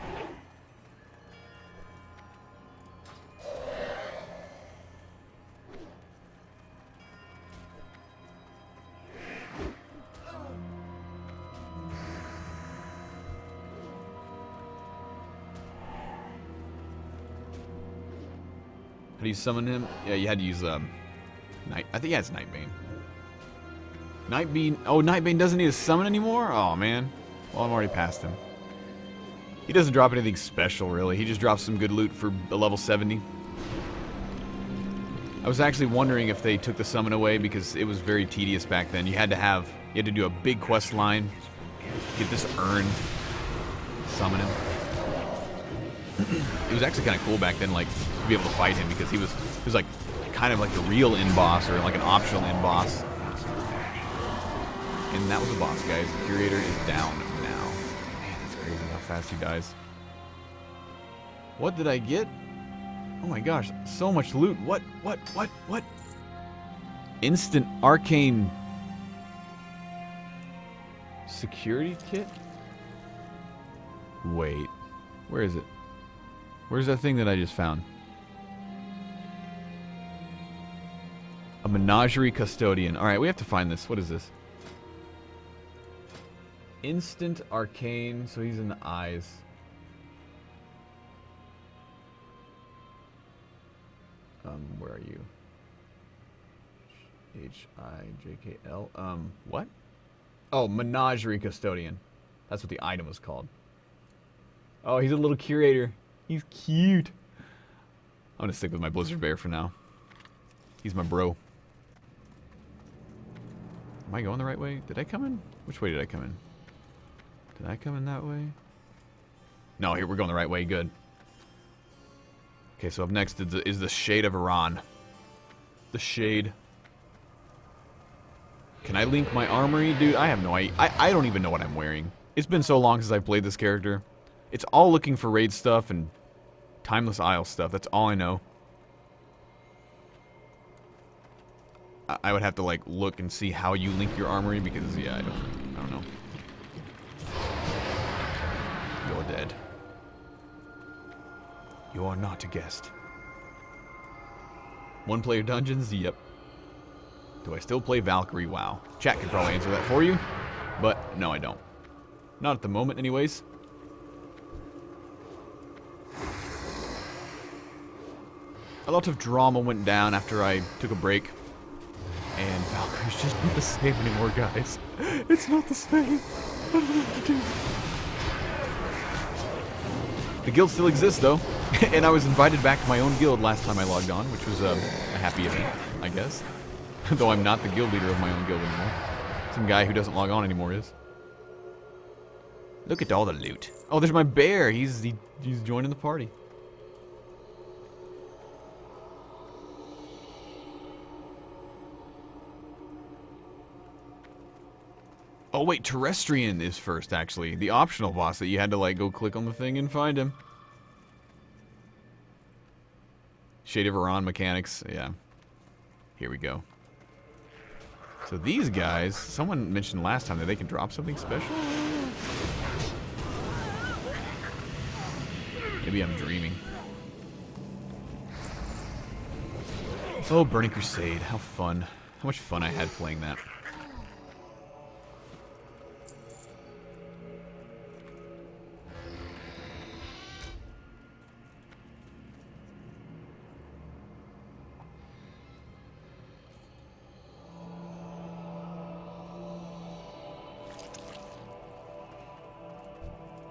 How do you summon him? Yeah, you had to use Night. I think yeah, it's Nightbane. Nightbane. Oh, Nightbane doesn't need a summon anymore? Oh man. Well, I'm already past him. He doesn't drop anything special, really. He just drops some good loot for a level 70. I was actually wondering if they took the summon away because it was very tedious back then. You had to do a big quest line, get this urn, summon him. It was actually kind of cool back then, like, to be able to fight him because he was like kind of like the real end boss or like an optional end boss. And that was the boss, guys. The curator is down now. Man, that's crazy how fast he dies. What did I get? Oh my gosh, so much loot. What? Instant arcane security kit? Wait, where is it? Where's that thing that I just found? A menagerie custodian. Alright, we have to find this. What is this? Instant arcane, so he's in the eyes. Where are you? H-I-J-K-L. What? Oh, menagerie custodian. That's what the item was called. Oh, he's a little curator. He's cute. I'm gonna stick with my Blizzard Bear for now. He's my bro. Am I going the right way? Did I come in? Which way did I come in? Did I come in that way? No, here we're going the right way. Good. Okay, so up next is the Shade of Iran. The Shade. Can I link my armory? Dude, I have no idea. I don't even know what I'm wearing. It's been so long since I've played this character. It's all looking for raid stuff and Timeless Isle stuff. That's all I know. I would have to like look and see how you link your armory because yeah, I don't know. You're dead. You are not a guest. One player dungeons? Yep. Do I still play Valkyrie? WoW. Chat could probably answer that for you, but no, I don't. Not at the moment, anyways. A lot of drama went down after I took a break. And Valkyrie's just not the same anymore, guys. It's not the same. I don't know what to do. The guild still exists, though. And I was invited back to my own guild last time I logged on, which was a happy event, I guess. Though I'm not the guild leader of my own guild anymore. Some guy who doesn't log on anymore is. Look at all the loot. Oh, there's my bear. He's joining the party. Oh wait, Terrestrian is first, actually. The optional boss that you had to like go click on the thing and find him. Shade of Iran mechanics, yeah. Here we go. So these guys, someone mentioned last time that they can drop something special? Maybe I'm dreaming. Oh, Burning Crusade, how fun. How much fun I had playing that.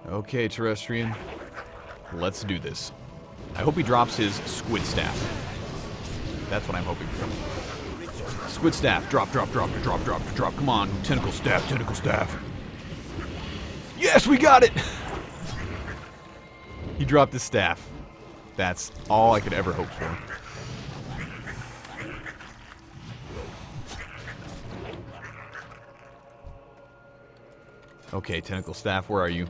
Okay, Terrestrian. Let's do this. I hope he drops his squid staff. That's what I'm hoping for. Squid staff. Drop, drop, drop, drop, drop, drop. Come on. Tentacle staff, tentacle staff. Yes, we got it! He dropped his staff. That's all I could ever hope for. Okay, tentacle staff, where are you?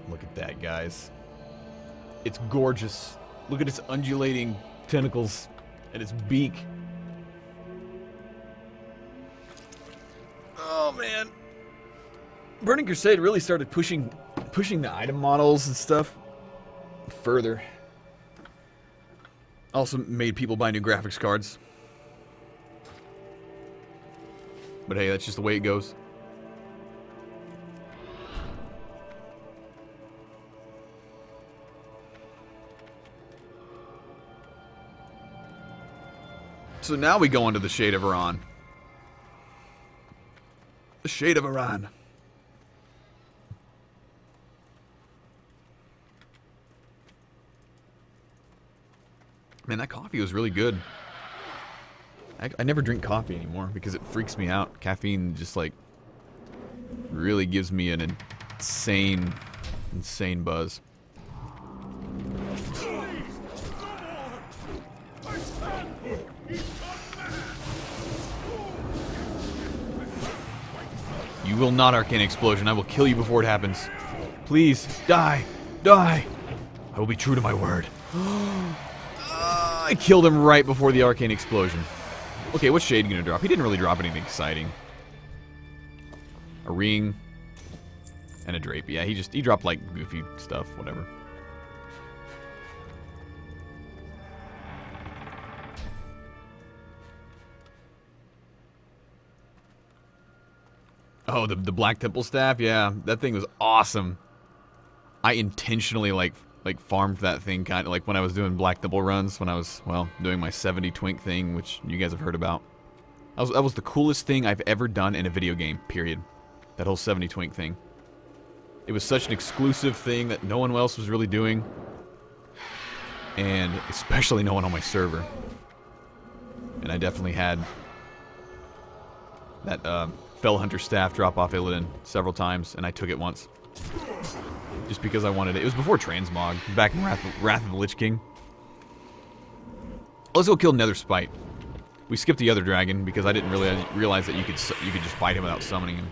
Look at that, guys. It's gorgeous. Look at its undulating tentacles and its beak. Oh, man. Burning Crusade really started pushing the item models and stuff further. Also made people buy new graphics cards. But hey, that's just the way it goes. So now we go into the Shade of Iran. The Shade of Iran. Man, that coffee was really good. I never drink coffee anymore because it freaks me out. Caffeine just like really gives me an insane buzz. You will not Arcane Explosion. I will kill you before it happens. Please, die. Die. I will be true to my word. I killed him right before the Arcane Explosion. Okay, what's Shade gonna drop? He didn't really drop anything exciting. A ring and a drape. Yeah, he dropped like goofy stuff, whatever. Oh, the Black Temple Staff? Yeah, that thing was awesome. I intentionally like farmed that thing kind of like when I was doing Black Temple runs, when I was, well, doing my 70 twink thing, which you guys have heard about. That was the coolest thing I've ever done in a video game, period. That whole 70 twink thing. It was such an exclusive thing that no one else was really doing. And especially no one on my server. And I definitely had that Fell Hunter staff drop off Illidan several times, and I took it once. Just because I wanted it. It was before Transmog, back in Wrath of the Lich King. Let's go kill Nether Spite. We skipped the other dragon because I didn't really realize that you could just fight him without summoning him.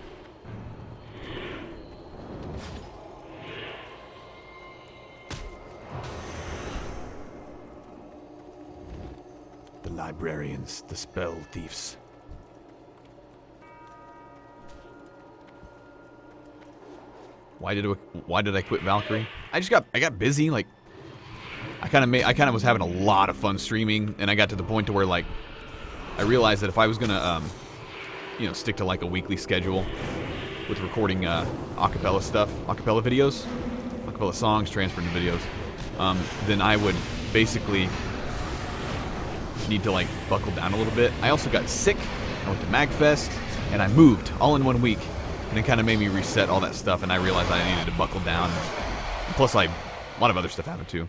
The librarians, the spell thieves. Why did I quit Valkyrie? I got busy. Like I kind of was having a lot of fun streaming, and I got to the point to where like I realized that if I was gonna stick to like a weekly schedule with recording acapella stuff, acapella videos, acapella songs transferred to videos, then I would basically need to like buckle down a little bit. I also got sick. I went to MagFest, and I moved all in 1 week. And it kind of made me reset all that stuff, and I realized I needed to buckle down. And plus, a lot of other stuff happened too.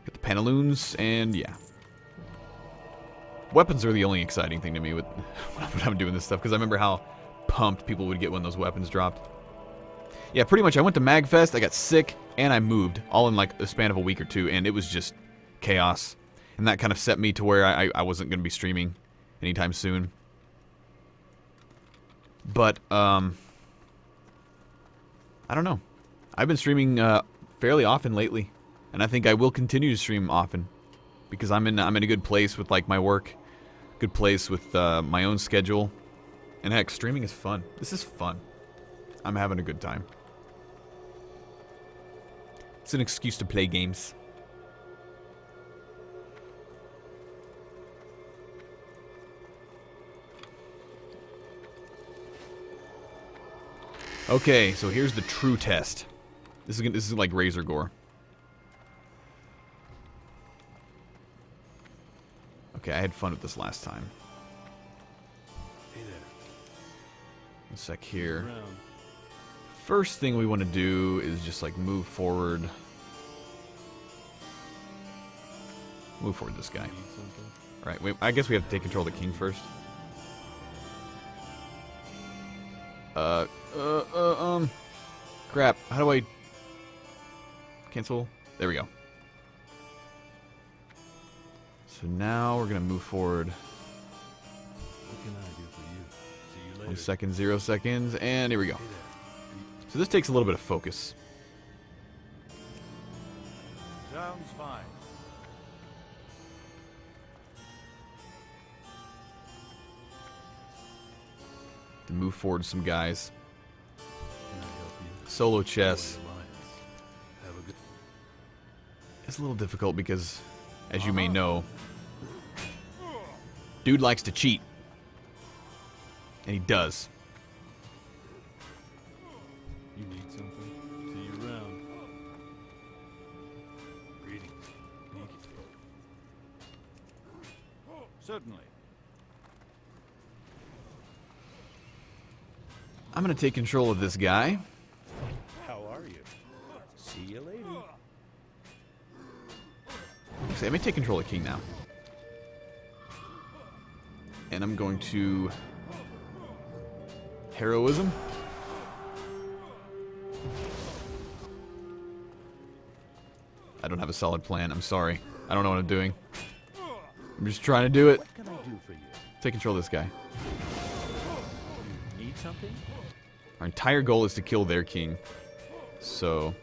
Got the Pantaloons, and yeah. Weapons are the only exciting thing to me when I'm doing this stuff, because I remember how pumped people would get when those weapons dropped. Yeah, pretty much I went to MagFest, I got sick, and I moved, all in like the span of a week or two, and it was just chaos. And that kind of set me to where I wasn't going to be streaming anytime soon. But, I don't know. I've been streaming fairly often lately, and I think I will continue to stream often because I'm in a good place with like my work, good place with my own schedule, and heck, streaming is fun. This is fun. I'm having a good time. It's an excuse to play games. Okay, so here's the true test. This is like Razor Gore. Okay, I had fun with this last time.
Hey there.
One sec here. first thing we want to do is just like move forward. Move forward this guy. Alright, wait, I guess we have to take control of the king first. Crap. How do I cancel? There we go. So now we're gonna move forward.
What can I do for you? See you later.
1 second, 0 seconds, and here we go. So this takes a little bit of focus.
Sounds fine.
To move forward some guys.
Can I help you?
Solo chess.
Alliance. Have a good.
It's a little difficult because, as you may know, dude likes to cheat. And he does.
You need something? See you around. Greetings. Thank you.
Certainly.
I'm going to take control of this guy.
How are you? See you later.
Actually, I may take control of King now. And I'm going to... Heroism. I don't have a solid plan. I'm sorry. I don't know what I'm doing. I'm just trying to do it.
What can I do for you?
Take control of this guy.
Need something?
Our entire goal is to kill their king. So...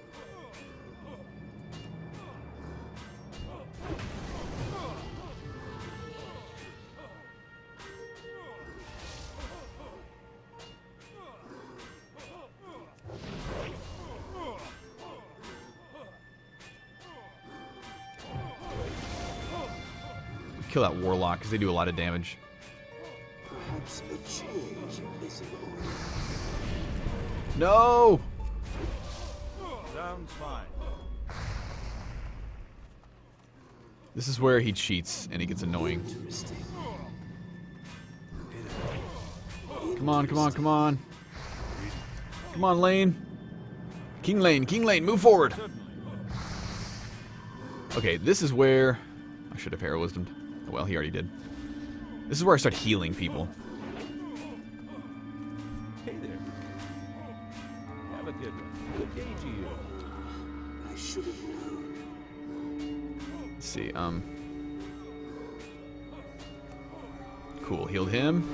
kill that warlock because they do a lot of damage.
Perhaps a change is in order.
No!
Sounds fine.
This is where he cheats and he gets annoying.
Interesting.
Come on, come on, come on. Come on, Lane. King Lane, move forward. Okay, this is where... I should have heroismed. Well, he already did. This is where I start healing people.
Hey there. Have a good one. Good day to you.
I should have known.
Let's see, cool, healed him.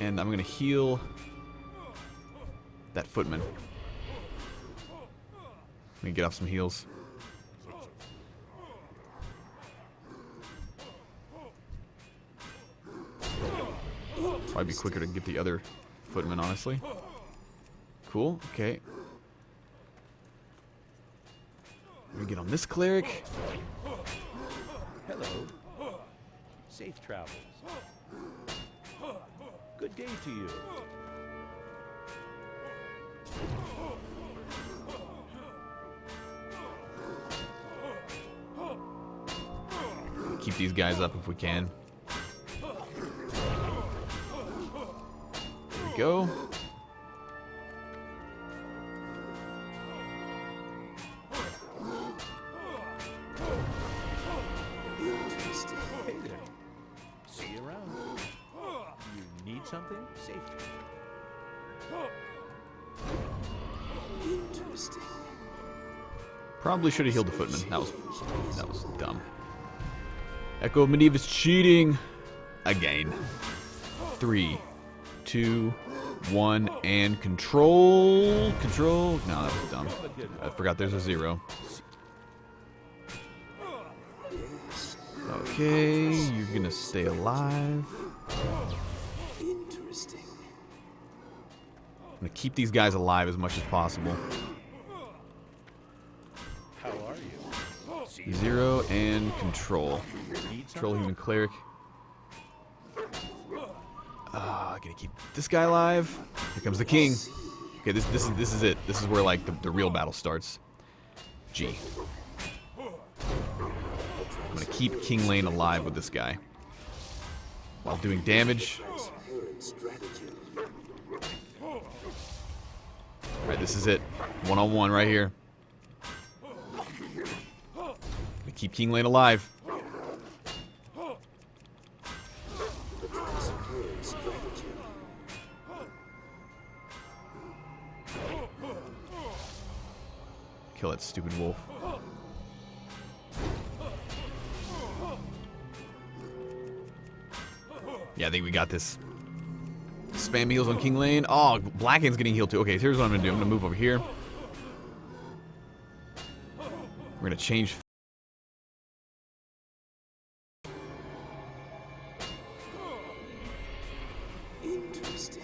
And I'm gonna heal that footman. Let me get off some heals. Probably be quicker to get the other footman, honestly. Cool, okay. Let me get on this cleric.
Hello. Safe travels. Good day to you.
Keep these guys up if we can. There we go.
Interesting.
Hey there. See you around. You need something? Safe.
Interesting.
Probably should have healed the footman. That was dumb. Echo of Medivh is cheating again. 3, 2, 1, and control. Control. No, that was dumb. I forgot there's a 0. Okay, you're gonna stay alive.
Interesting.
I'm gonna keep these guys alive as much as possible.
How are you?
0 and control.
Need
Control
something?
human cleric. Gonna keep this guy alive. Here comes the king. Okay, this is it. This is where like the real battle starts. G. I'm gonna keep King Lane alive with this guy while doing damage.
Transparent strategy.
Alright, this is it. One-on-one right here. We keep King Lane alive. Kill that stupid wolf. Yeah, I think we got this. Spam heals on King Lane. Oh, Blackhand's getting healed too. Okay, so here's what I'm gonna do. I'm gonna move over here. We're gonna change.
Interesting.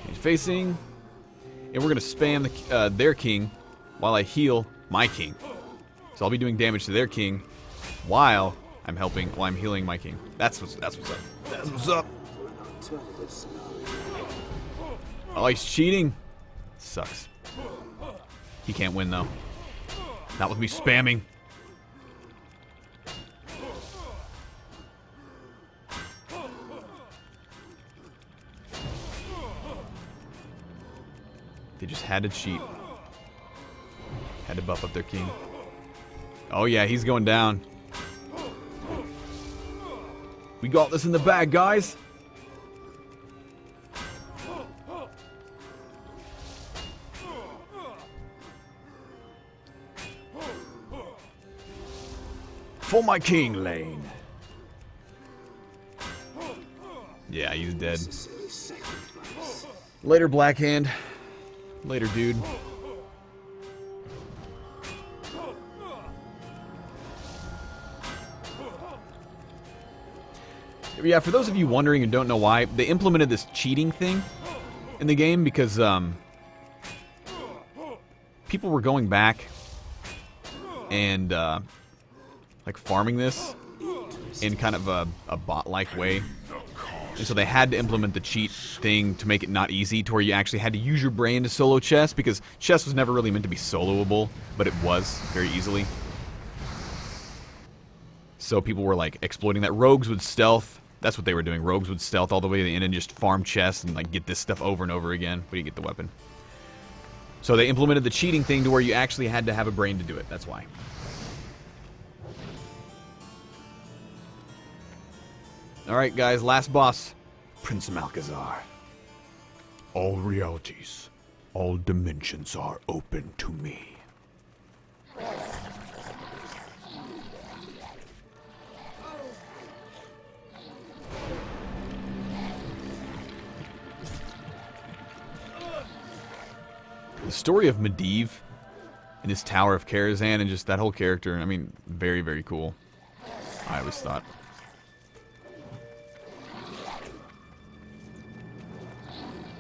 Change facing. And we're gonna spam their king while I heal my king. So I'll be doing damage to their king while I'm healing my king. That's what's up. That's what's up. Oh, he's cheating. Sucks. He can't win though. Not with me spamming. They just had to cheat. Had to buff up their king. Oh yeah, he's going down. We got this in the bag, guys. For my King Lane. Yeah, he's dead. Later, Blackhand. Later, dude. Yeah, for those of you wondering and don't know why, they implemented this cheating thing in the game because people were going back and like farming this in kind of a bot-like way. And so they had to implement the cheat thing to make it not easy, to where you actually had to use your brain to solo chess, because chess was never really meant to be soloable, but it was very easily. So people were like exploiting that. Rogues would stealth. That's what they were doing. Rogues would stealth all the way to the end and just farm chests and like get this stuff over and over again. But you get the weapon. So they implemented the cheating thing to where you actually had to have a brain to do it. That's why. Alright guys, last boss. Prince Malchezaar. All realities, all dimensions are open to me. The story of Medivh and his Tower of Karazhan and just that whole character, I mean, very, very cool. I always thought.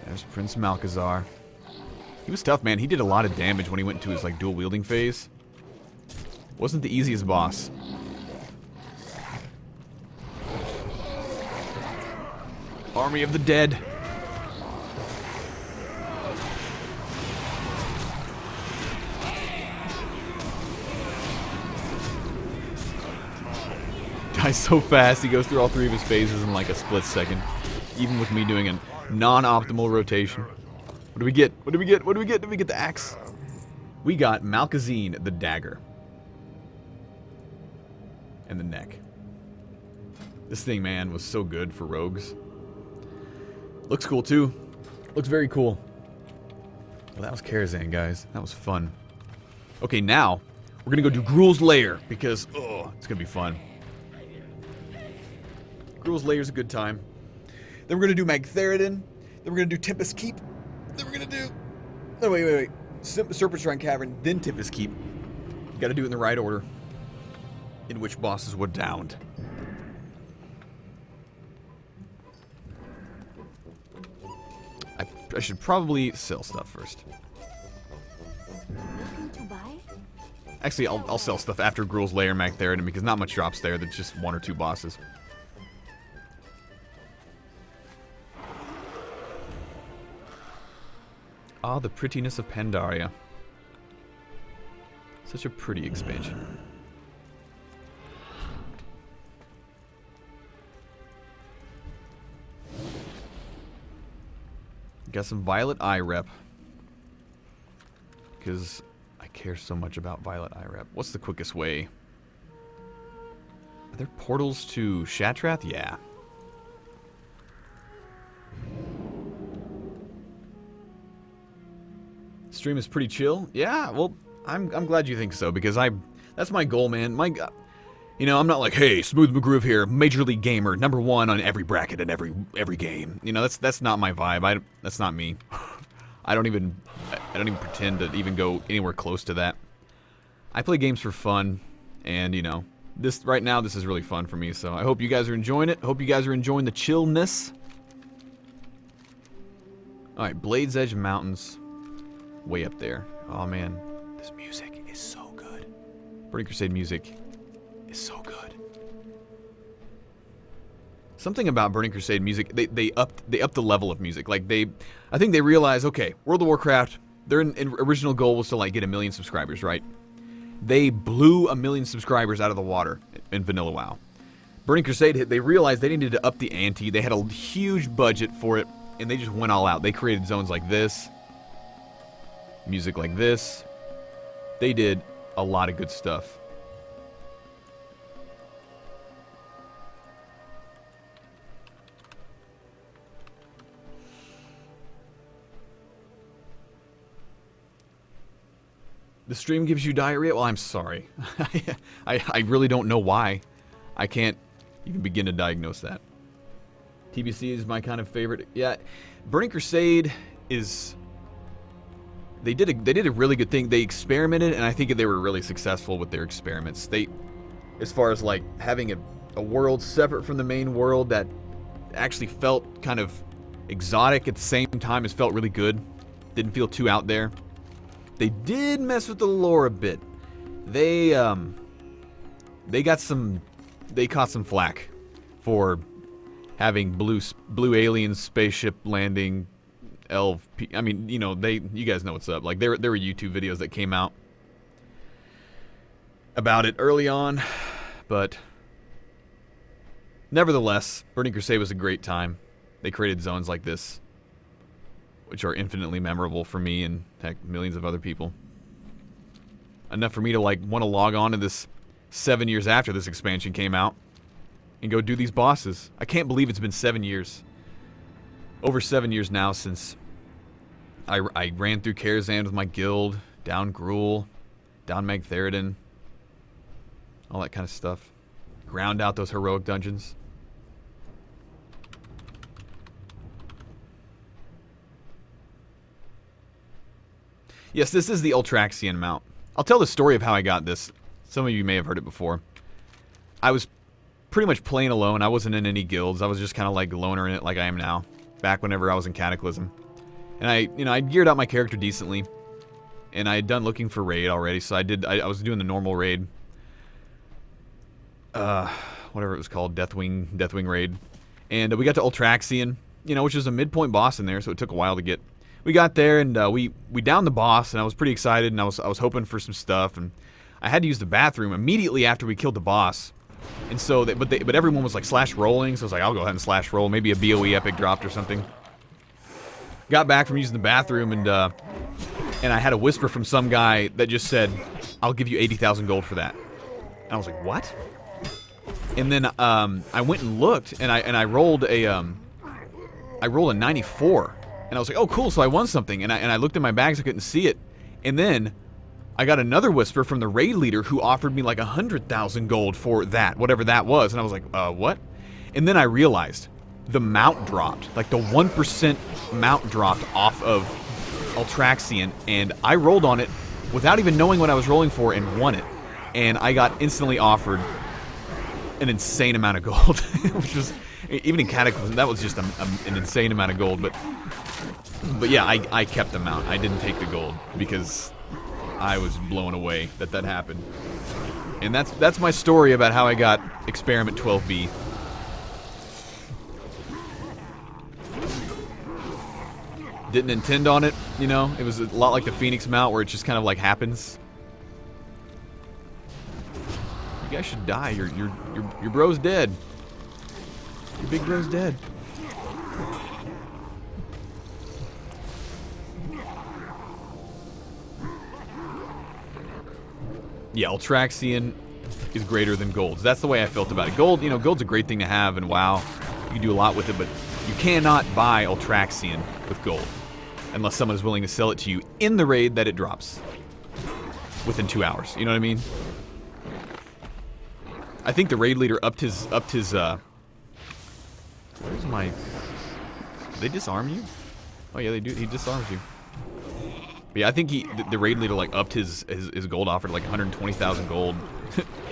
There's Prince Malchezaar. He was tough, man. He did a lot of damage when he went into his like dual wielding phase. Wasn't the easiest boss. Army of the Dead. Guy's so fast, he goes through all three of his phases in like a split second. Even with me doing a non-optimal rotation. What do we get? What do we get? What do we get? Did we get the axe? We got Malchezaar, the dagger. And the neck. This thing, man, was so good for rogues. Looks cool, too. Looks very cool. Well, that was Karazhan, guys. That was fun. Okay, now, we're going to go do Gruul's Lair, because, oh, it's going to be fun. Gruul's Lair is a good time. Then we're going to do Magtheridon. Then we're going to do Tempest Keep. Then we're going to do... No, wait. Serpentshrine Cavern, then Tempest Keep. You got to do it in the right order. In which bosses were downed. I should probably sell stuff first.
Nothing to buy?
Actually, I'll sell stuff after Gruul's Lair and Magtheridon, because not much drops there. There's just one or two bosses. Ah, the prettiness of Pandaria. Such a pretty expansion. Got some Violet Eye rep. Because I care so much about Violet Eye rep. What's the quickest way? Are there portals to Shatrath? Yeah. Stream is pretty chill. Yeah, well, I'm glad you think so, because that's my goal, man. You know, I'm not like, hey, Smooth McGroove here, Major League Gamer, #1 on every bracket and every game. You know, that's not my vibe. That's not me. I don't even pretend to even go anywhere close to that. I play games for fun, and you know, right now this is really fun for me. So I hope you guys are enjoying it. Hope you guys are enjoying the chillness. All right, Blades Edge Mountains, way up there. Oh man, this music is so good. Burning Crusade music is so good. Something about Burning Crusade music, they upped the level of music. Like I think they realized, okay, World of Warcraft, their original goal was to like get 1 million subscribers, right? They blew 1 million subscribers out of the water in Vanilla WoW. Burning Crusade, they realized they needed to up the ante. They had a huge budget for it, and they just went all out. They created zones like this, music like this. They did a lot of good stuff. The stream gives you diarrhea? Well, I'm sorry. I really don't know why. I can't even begin to diagnose that. TBC is my kind of favorite. Yeah, Burning Crusade is... They did a really good thing. They experimented, and I think they were really successful with their experiments. As far as like having a world separate from the main world that actually felt kind of exotic at the same time as felt really good. Didn't feel too out there. They did mess with the lore a bit. They caught some flack for having blue alien spaceship landing I mean, you know, you guys know what's up. Like there were YouTube videos that came out about it early on, but nevertheless, Burning Crusade was a great time. They created zones like this, which are infinitely memorable for me and, heck, millions of other people. Enough for me to, like, want to log on to this 7 years after this expansion came out and go do these bosses. I can't believe it's been 7 years. Over 7 years now since I ran through Karazhan with my guild, down Gruul, down Magtheridon, all that kind of stuff. Ground out those heroic dungeons. Yes, this is the Ultraxian mount. I'll tell the story of how I got this. Some of you may have heard it before. I was pretty much playing alone. I wasn't in any guilds. I was just kind of like loner in it like I am now. Back whenever I was in Cataclysm. And I geared out my character decently. And I had done looking for raid already, so I was doing the normal raid. Whatever it was called, Deathwing raid. And we got to Ultraxian, you know, which is a midpoint boss in there, so it took a while to get. We got there and we downed the boss, and I was pretty excited, and I was hoping for some stuff, and I had to use the bathroom immediately after we killed the boss. And so, but everyone was like slash rolling, so I was like, I'll go ahead and slash roll. Maybe a BOE epic dropped or something. Got back from using the bathroom, and I had a whisper from some guy that just said, "I'll give you 80,000 gold for that." And I was like, "What?" And then I went and looked, and I rolled a 94, and I was like, "Oh, cool!" So I won something, and I looked in my bags, I couldn't see it, and then I got another whisper from the raid leader who offered me like 100,000 gold for that, whatever that was, and I was like, what? And then I realized the mount dropped, like the 1% mount dropped off of Ultraxian, and I rolled on it without even knowing what I was rolling for and won it, and I got instantly offered an insane amount of gold, which was, even in Cataclysm, that was just an insane amount of gold, but yeah, I kept the mount. I didn't take the gold because I was blown away that happened. And that's my story about how I got Experiment 12B. Didn't intend on it, you know? It was a lot like the Phoenix mount where it just kind of like happens. You guys should die. Your bro's dead. Your big bro's dead. Yeah, Ultraxian is greater than Gold. That's the way I felt about it. Gold, you know, Gold's a great thing to have in WoW. You can do a lot with it, but you cannot buy Ultraxian with Gold unless someone is willing to sell it to you in the raid that it drops within 2 hours. You know what I mean? I think the raid leader upped his where's my... Do they disarm you? Oh yeah, they do. He disarms you. But yeah, I think the raid leader like upped his gold offer to like 120,000 gold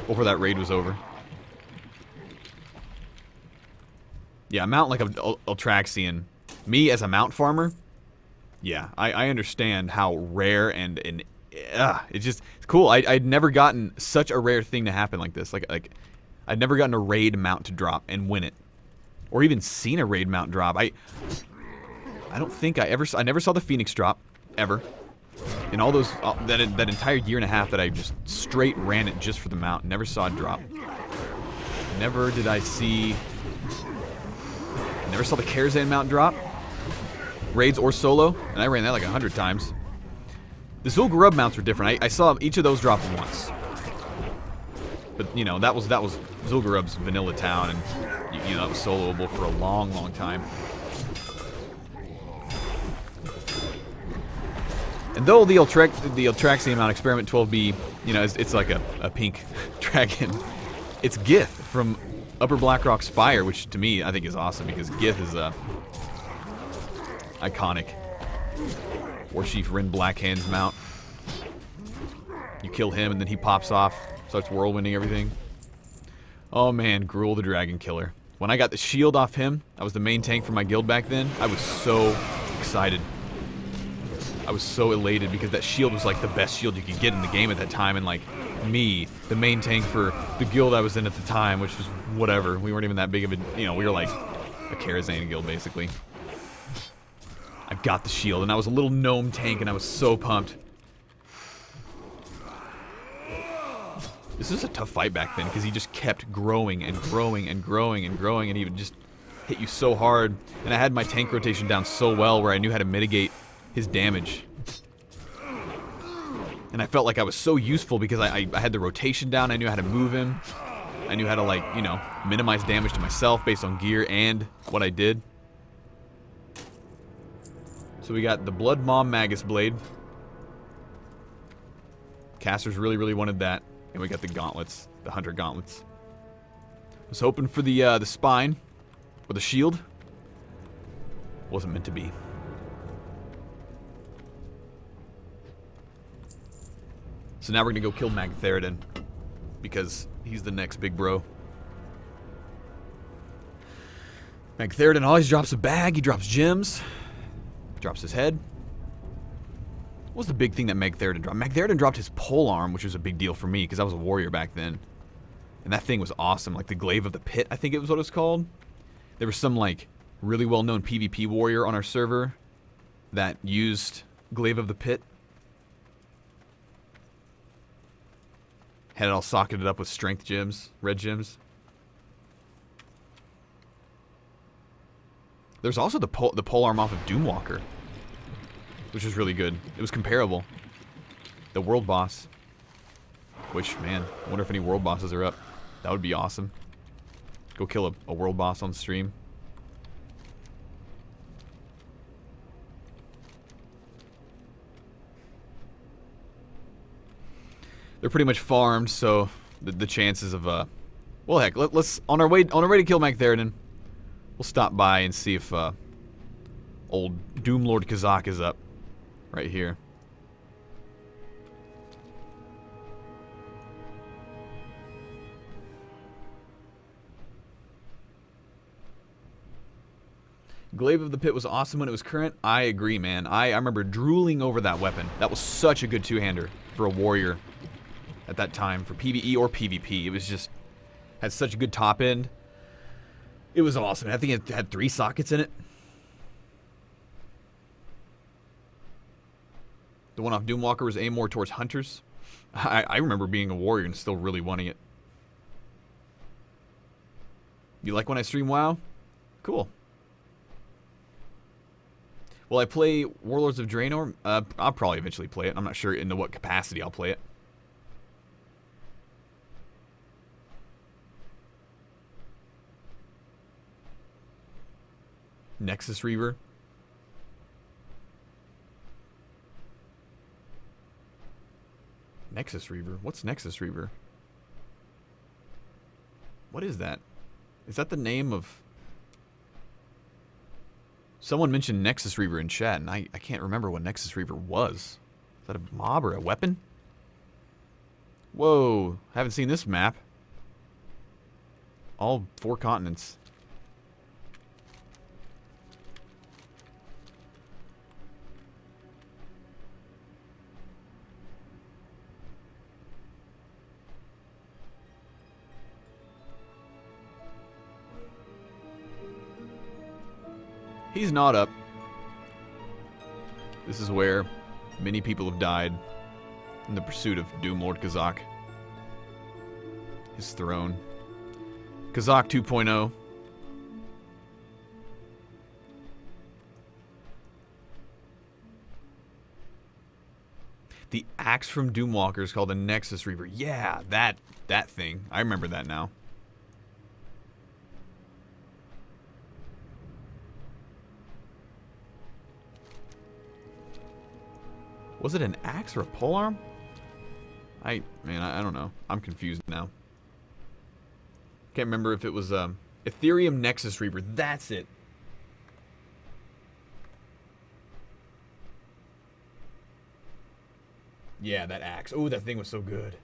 before that raid was over. Yeah, a mount like Ultraxian. Me as a mount farmer, yeah, I understand how rare and it's cool. I'd never gotten such a rare thing to happen like this. Like I'd never gotten a raid mount to drop and win it, or even seen a raid mount drop. I don't think I never saw the Phoenix drop ever. In all those that entire year and a half that I just straight ran it just for the mount, never saw it drop. Never did I see. Never saw the Karazhan mount drop, raids or solo, and I ran that like 100 times. The Zul'Gurub mounts were different. I saw each of those drop once, but you know that was Zul'Gurub's vanilla town, and you know that was soloable for a long time. And though the Ultraxian mount Experiment 12B, you know, it's like a pink dragon, it's Gith from Upper Blackrock Spire, which to me I think is awesome because Gith is iconic. Warchief Rin Blackhand's mount. You kill him and then he pops off, starts whirlwinding everything. Oh man, Gruul the Dragon Killer. When I got the shield off him, I was the main tank for my guild back then. I was so excited. I was so elated because that shield was like the best shield you could get in the game at that time, and like me, the main tank for the guild I was in at the time, which was whatever. We weren't even that big of a, you know, we were like a Karazhan guild basically. I got the shield and I was a little gnome tank and I was so pumped. This was a tough fight back then because he just kept growing and growing and growing and growing, and he would just hit you so hard. And I had my tank rotation down so well where I knew how to mitigate his damage. And I felt like I was so useful because I had the rotation down. I knew how to move him. I knew how to, like, you know, minimize damage to myself based on gear and what I did. So we got the Blood Mom Magus Blade. Casters really wanted that. And we got the gauntlets, the Hunter gauntlets. I was hoping for the spine or the shield. Wasn't meant to be. So now we're gonna go kill Magtheridon because he's the next big bro. Magtheridon always drops a bag. He drops gems. Drops his head. What was the big thing that Magtheridon dropped? Magtheridon dropped his polearm, which was a big deal for me because I was a warrior back then. And that thing was awesome. Like the Glaive of the Pit, I think it was what it was called. There was some like really well-known PvP warrior on our server that used Glaive of the Pit. Had it all socketed up with strength gems, red gems. There's also the polearm off of Doomwalker, which was really good. It was comparable. The world boss, which, man, I wonder if any world bosses are up. That would be awesome. Go kill a world boss on stream. They're pretty much farmed, so the chances of well, heck, let's on our way to kill Magtheridon, we'll stop by and see if old Doomlord Kazak is up right here. Glaive of the Pit was awesome when it was current. I agree, man. I remember drooling over that weapon. That was such a good two-hander for a warrior at that time, for PvE or PvP. It was just, had such a good top end. It was awesome. I think it had 3 sockets in it. The one off Doomwalker was aimed more towards hunters. I remember being a warrior and still really wanting it. You like when I stream WoW? Cool. Will I play Warlords of Draenor? I'll probably eventually play it. I'm not sure into what capacity I'll play it. Nexus Reaver. Nexus Reaver? What's Nexus Reaver? What is that? Is that the name of... Someone mentioned Nexus Reaver in chat, and I can't remember what Nexus Reaver was. Is that a mob or a weapon? Whoa, haven't seen this map. All 4 continents. He's not up. This is where many people have died in the pursuit of Doom Lord Kazak. His throne. Kazak 2.0. The axe from Doomwalker is called a Nexus Reaver. Yeah, that thing. I remember that now. Was it an axe or a polearm? I don't know. I'm confused now. Can't remember if it was Ethereum Nexus Reaver. That's it. Yeah, that axe. Oh, that thing was so good.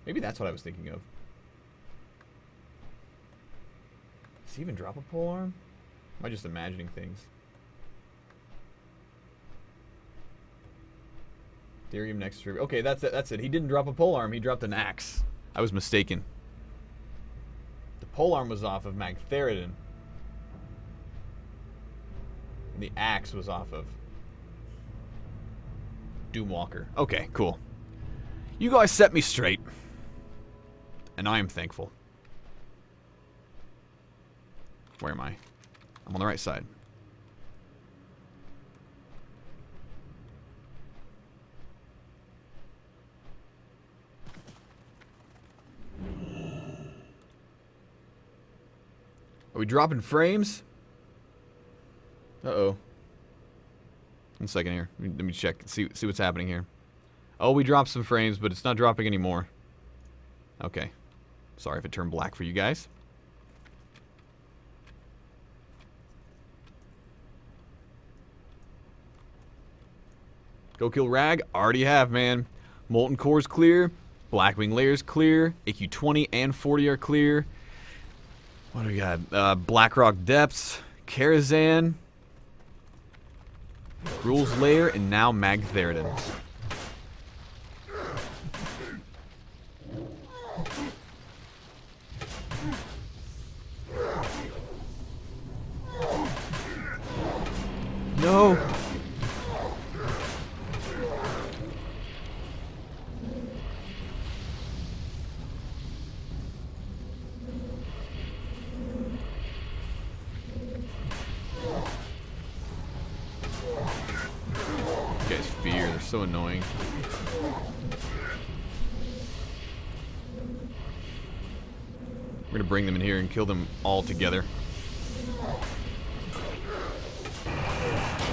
Maybe that's what I was thinking of. Does he even drop a polearm? Am I just imagining things? Ethereum Nexus Reaver. Okay, that's it. That's it. He didn't drop a polearm. He dropped an axe. I was mistaken. The polearm was off of Magtheridon. And the axe was off of Doomwalker. Okay, cool. You guys set me straight. And I am thankful. Where am I? I'm on the right side. Are we dropping frames? Uh-oh. 1 second here. Let me check. See what's happening here. Oh, we dropped some frames, but it's not dropping anymore. Okay. Sorry if it turned black for you guys. Go kill Rag. Already have, man. Molten Core's clear. Blackwing Lair's clear. AQ 20 and 40 are clear. What do we got? Blackrock Depths, Karazhan, Gruul's Lair, and now Magtheridon. No! So annoying. We're gonna bring them in here and kill them all together.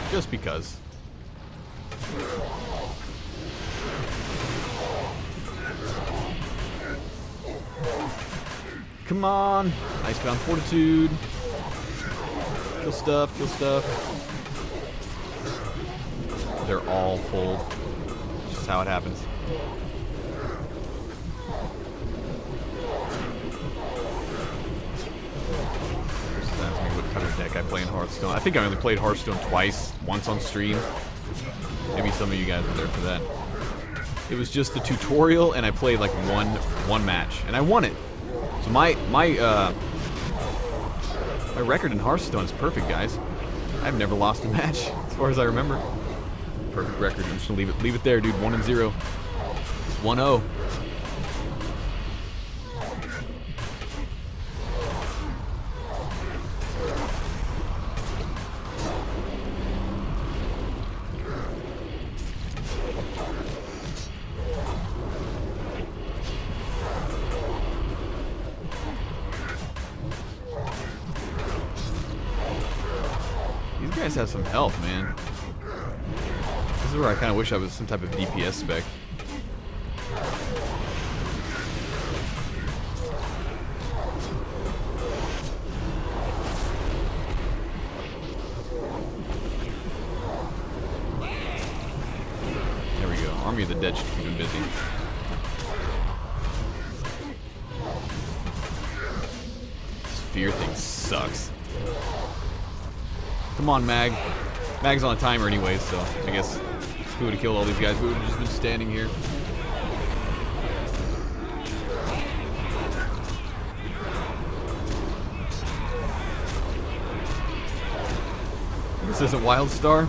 Just because. Come on! Icebound Fortitude. Kill stuff, kill stuff. They're all pulled. It's just how it happens. Just ask me what kind of deck I play in Hearthstone. I think I only played Hearthstone twice. Once on stream. Maybe some of you guys were there for that. It was just the tutorial, and I played like one match, and I won it. So my record in Hearthstone is perfect, guys. I've never lost a match, as far as I remember. Perfect record. I'm just gonna leave it there, dude. 1-0. 1-0. guys have some health, man. This is where I kind of wish I was some type of DPS spec. There we go. Army of the Dead should keep him busy. This fear thing sucks. Come on, Mag. Mag's on a timer anyway, so I guess if we would have killed all these guys, we would have just been standing here. This isn't Wildstar?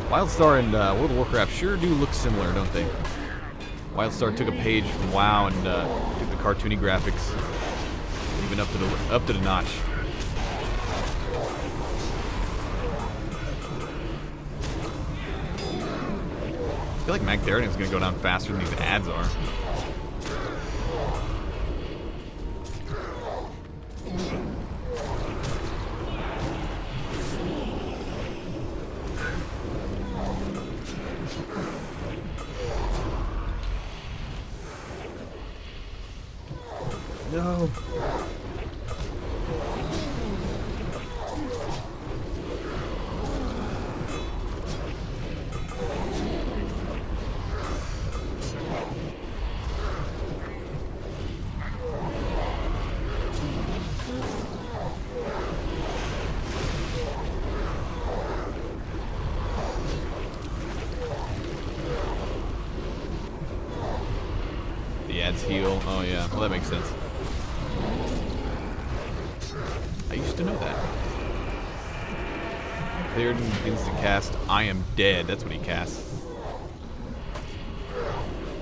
Wildstar and World of Warcraft sure do look similar, don't they? Wildstar took a page from WoW and took the cartoony graphics even up to the notch. I feel like Magtheridon is going to go down faster than these ads are. No. The ads heal. Oh yeah, well that makes sense. I used to know that. Magtheridon begins to cast I Am Dead. That's what he casts.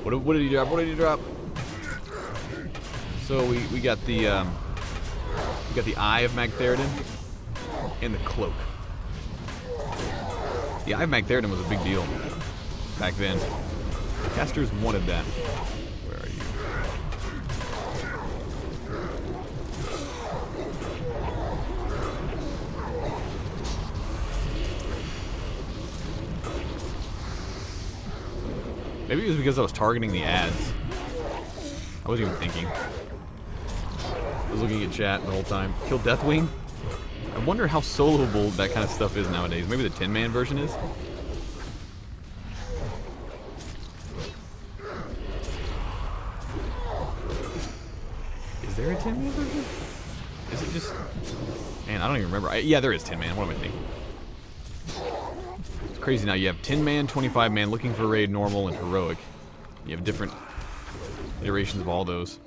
What did he drop? What did he drop? So we got the Eye of Magtheridon and the Cloak. The Eye of Magtheridon was a big deal back then. Casters wanted that. Where are you? Maybe it was because I was targeting the ads. I wasn't even thinking. I was looking at chat the whole time. Kill Deathwing? I wonder how soloable that kind of stuff is nowadays. Maybe the 10-man version is? Is there a 10-man version? Is it just... Man, I don't even remember. Yeah, there is 10-man. What am I thinking? It's crazy now. You have 10-man, 25-man, looking for raid, normal, and heroic. You have different iterations of all those.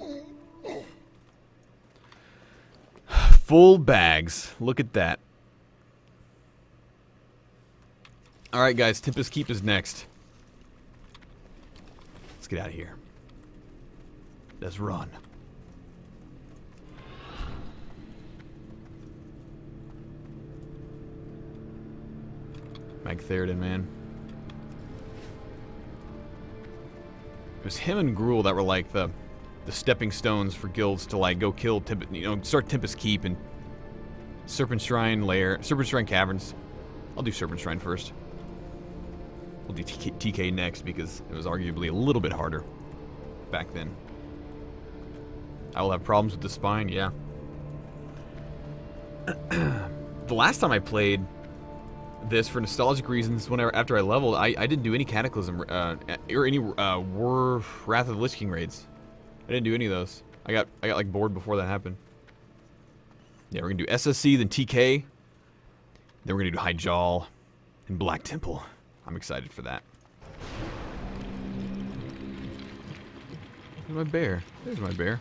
Full bags. Look at that. Alright, guys. Tempest Keep is next. Let's get out of here. Let's run. Magtheridon, man. It was him and Gruul that were like the stepping stones for guilds to like go kill start Tempest Keep and Serpentshrine Lair, Serpentshrine Caverns. I'll do Serpentshrine first. We'll do TK next because it was arguably a little bit harder back then. I will have problems with the spine, yeah. The last time I played this for nostalgic reasons, after I leveled, I didn't do any Cataclysm or any Wrath of the Lich King raids. I didn't do any of those. I got like bored before that happened. Yeah, we're gonna do SSC, then TK, then we're gonna do Hyjal and Black Temple. I'm excited for that. Where's my bear? There's my bear.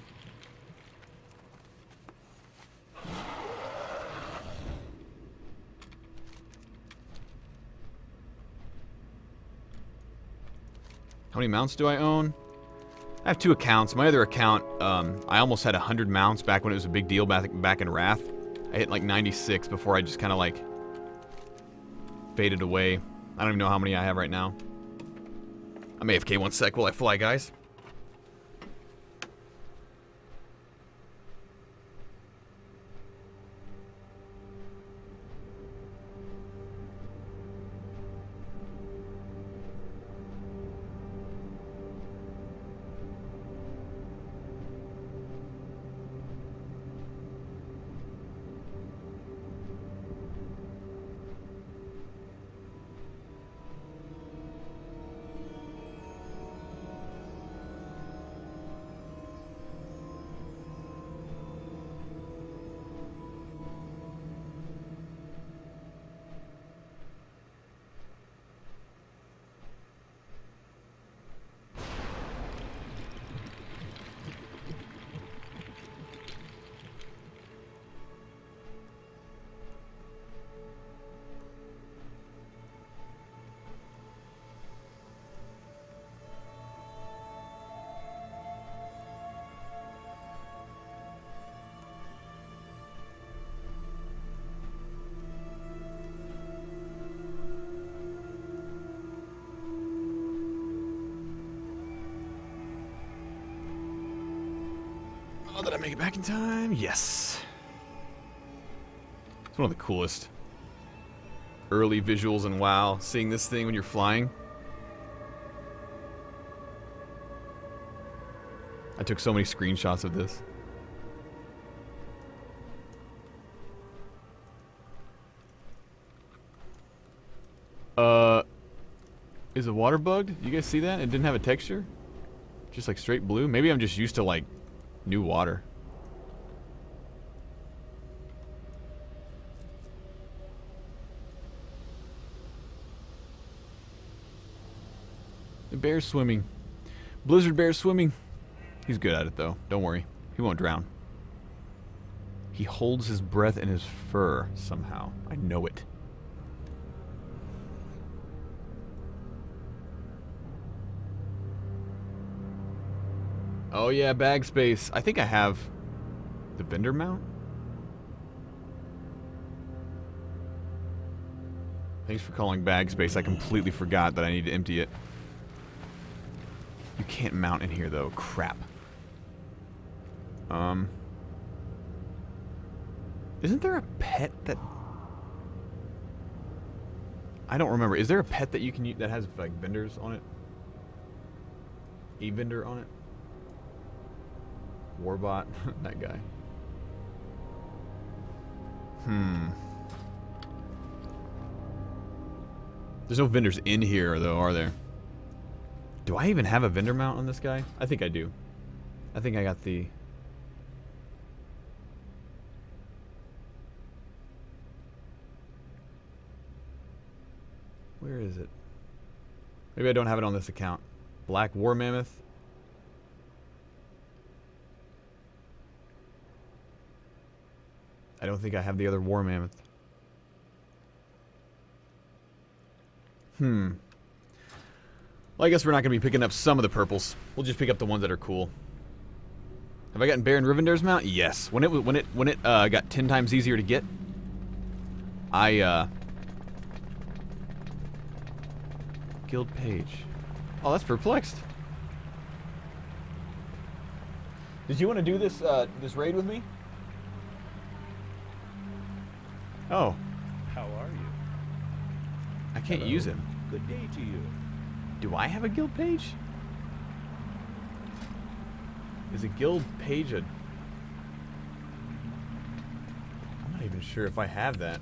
How many mounts do I own? I have 2 accounts. My other account, I almost had 100 mounts back when it was a big deal back in Wrath. I hit like 96 before I just kind of like faded away. I don't even know how many I have right now. I'm AFK 1 sec while I fly, guys. Oh, did I make it back in time? Yes. It's one of the coolest early visuals in WoW. Seeing this thing when you're flying. I took so many screenshots of this. Is the water bugged? You guys see that? It didn't have a texture? Just like straight blue? Maybe I'm just used to like new water. The bear's swimming. Blizzard bear swimming. He's good at it though. Don't worry. He won't drown. He holds his breath in his fur somehow. I know it. Oh yeah, bag space. I think I have the vendor mount. Thanks for calling bag space. I completely forgot that I need to empty it. You can't mount in here though. Crap. Isn't there a pet that... I don't remember. Is there a pet that you can use that has like vendors on it? A vendor on it? Warbot, that guy. There's no vendors in here though, are there? Do I even have a vendor mount on this guy? I think I do. I think I got the... Where is it? Maybe I don't have it on this account. Black War Mammoth. I don't think I have the other War Mammoth. Well, I guess we're not going to be picking up some of the purples. We'll just pick up the ones that are cool. Have I gotten Baron Rivendar's mount? Yes. When it got 10 times easier to get, Guild page. Oh, that's perplexed. Did you want to do this this raid with me? Oh.
How are you?
I can't use him.
Good day to you.
Do I have a guild page? Is a guild page a... I'm not even sure if I have that.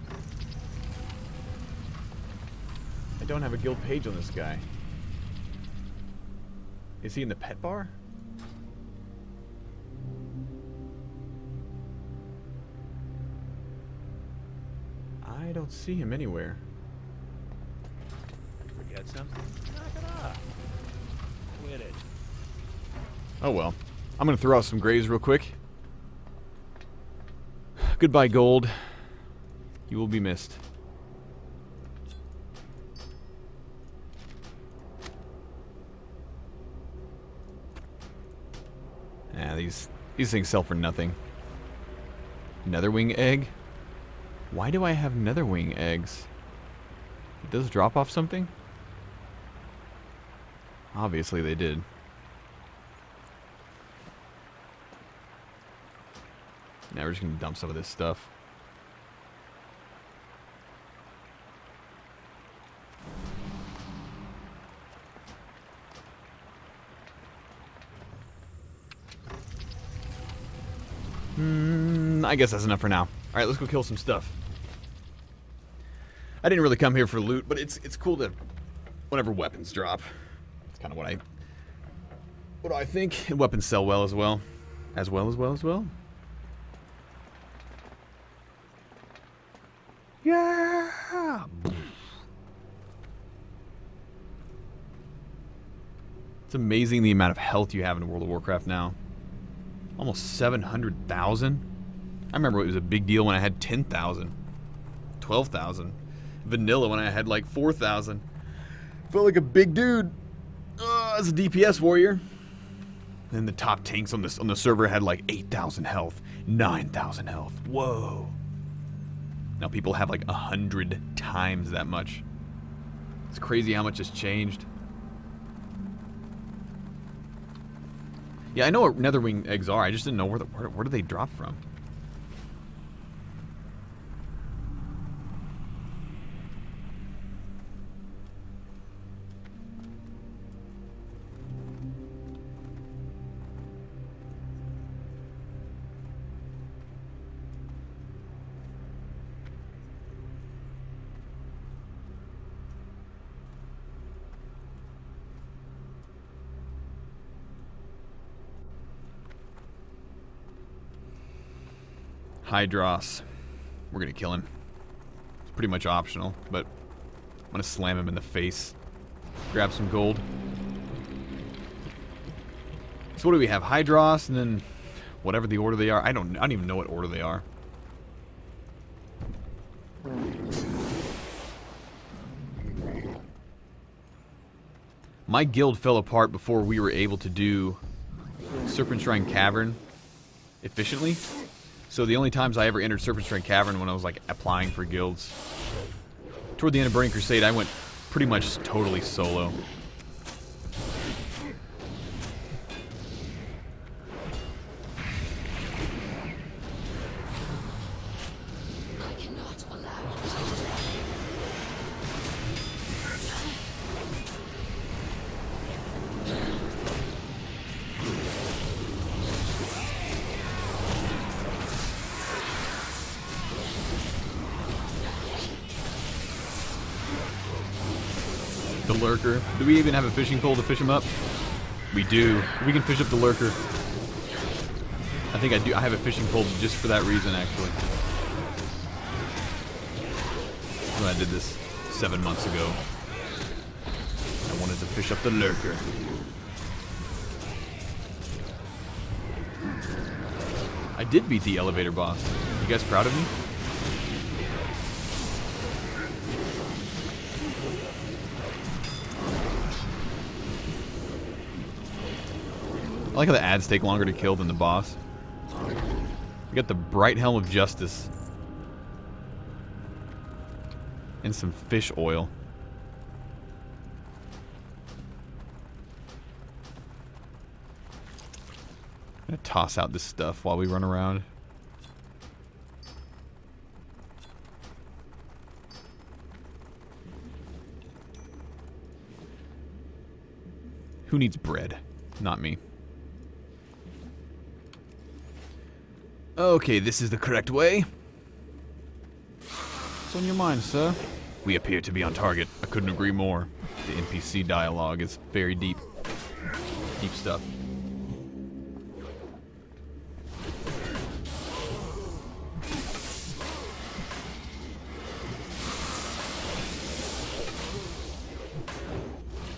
I don't have a guild page on this guy. Is he in the pet bar? I don't see him anywhere.
Forget something? Knock it off. Quit it.
Oh well. I'm gonna throw out some graves real quick. Goodbye, gold. You will be missed. Yeah, these things sell for nothing. Netherwing egg? Why do I have netherwing eggs? Did those drop off something? Obviously they did. Now we're just gonna dump some of this stuff. I guess that's enough for now. Alright, let's go kill some stuff. I didn't really come here for loot, but it's cool to whenever weapons drop. It's kind of what I think. And weapons sell well as well. As well. Yeah. It's amazing the amount of health you have in World of Warcraft now. Almost 700,000. I remember it was a big deal when I had 10,000, 12,000. Vanilla when I had like 4,000. Felt like a big dude. As a DPS warrior. And the top tanks on the server had like 8,000 health, 9,000 health. Whoa. Now people have like 100 times that much. It's crazy how much has changed. Yeah, I know what netherwing eggs are. I just didn't know where do they drop from. Hydros. We're gonna kill him. It's pretty much optional, but I'm gonna slam him in the face. Grab some gold. So what do we have? Hydros, and then whatever the order they are. I don't even know what order they are. My guild fell apart before we were able to do Serpentshrine Cavern efficiently. So the only times I ever entered Serpentshrine Cavern when I was like applying for guilds. Toward the end of Burning Crusade, I went pretty much totally solo.
I cannot allow
The lurker. Do we even have a fishing pole to fish him up? We do. We can fish up the lurker. I think I do. I have a fishing pole just for that reason, actually. When I did this 7 months ago, I wanted to fish up the lurker. I did beat the elevator boss. You guys proud of me? I like how the ads take longer to kill than the boss. We got the Bright Helm of Justice. And some fish oil. I'm gonna toss out this stuff while we run around. Who needs bread? Not me. Okay, this is the correct way. What's on your mind, sir? We appear to be on target. I couldn't agree more. The NPC dialogue is very deep. Deep stuff.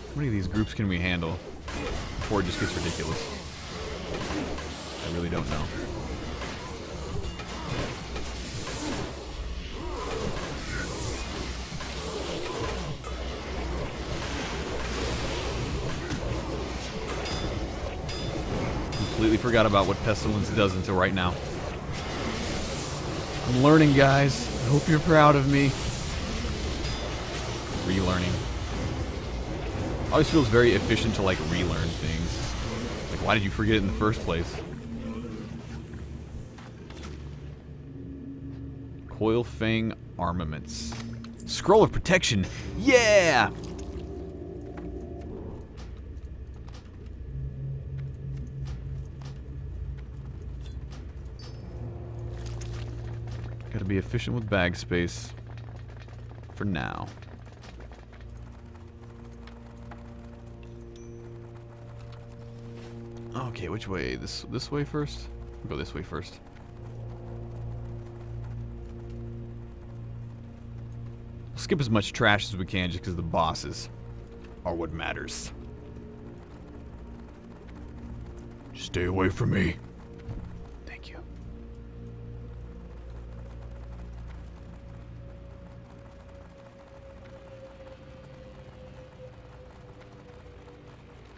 How many of these groups can we handle before it just gets ridiculous? I really don't know. Completely forgot about what Pestilence does until right now. I'm learning, guys. I hope you're proud of me. Relearning. Always feels very efficient to like relearn things. Like, why did you forget it in the first place? Coil Fang Armaments. Scroll of Protection. Yeah! Gotta be efficient with bag space. For now. Okay, which way? This way first? We'll go this way first. We'll skip as much trash as we can just because the bosses are what matters. Stay away from me. Thank you.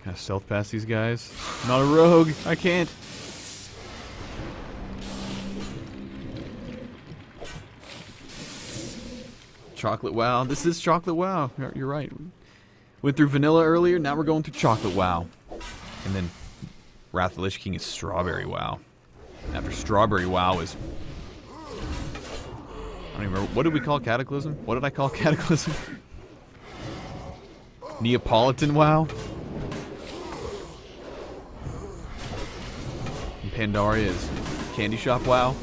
Can I stealth past these guys? I'm not a rogue. I can't. Chocolate WoW. This is Chocolate WoW. You're right. Went through vanilla earlier. Now we're going through Chocolate WoW. And then Wrath of the Lich King is Strawberry WoW. After Strawberry WoW is... I don't even remember. What did we call Cataclysm? What did I call Cataclysm? Neapolitan WoW? And Pandaria is Candy Shop WoW?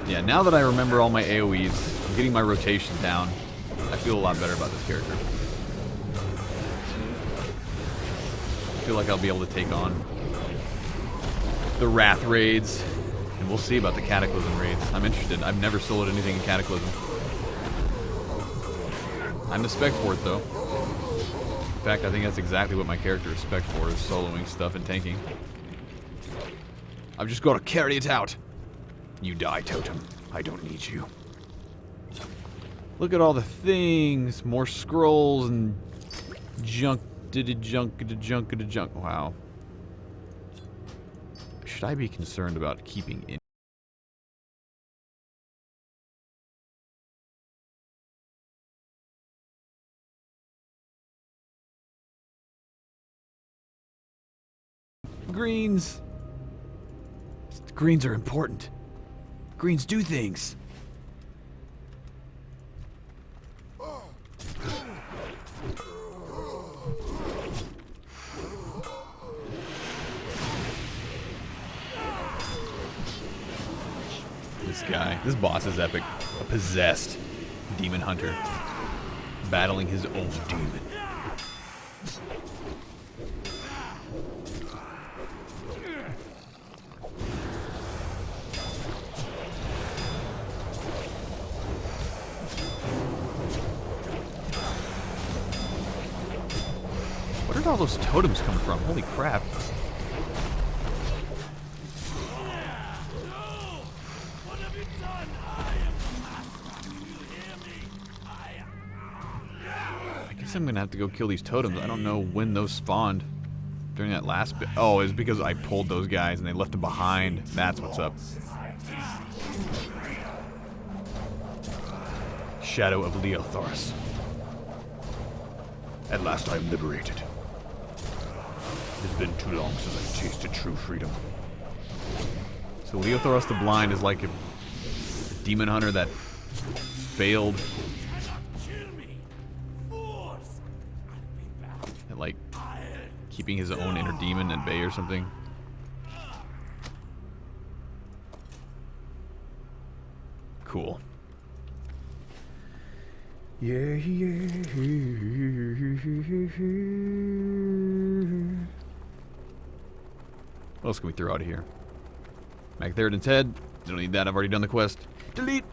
Yeah, now that I remember all my AoEs, I'm getting my rotation down, I feel a lot better about this character. I feel like I'll be able to take on the Wrath raids, and we'll see about the Cataclysm raids. I'm interested. I've never soloed anything in Cataclysm. I'm the spec for it, though. In fact, I think that's exactly what my character is spec for, is soloing stuff and tanking. I've just got to carry it out. You die, Totem. I don't need you. Look at all the things. More scrolls and junk. Junk. Wow. Should I be concerned about keeping in? Greens. Greens are important. Greens do things. This guy, this boss is epic. A possessed demon hunter battling his own demon. Where did all those totems come from? Holy crap. I guess I'm gonna have to go kill these totems. I don't know when those spawned during that last bit. Oh, it's because I pulled those guys and they left them behind. That's what's up. Shadow of Leotharis. At last I am liberated. It has been too long since I've tasted true freedom. So Leotharis the Blind is like a demon hunter that failed at like keeping his own inner demon at bay or something. Cool. Yeah. What else can we throw out of here? Magtheridon's head. Don't need that. I've already done the quest. Delete.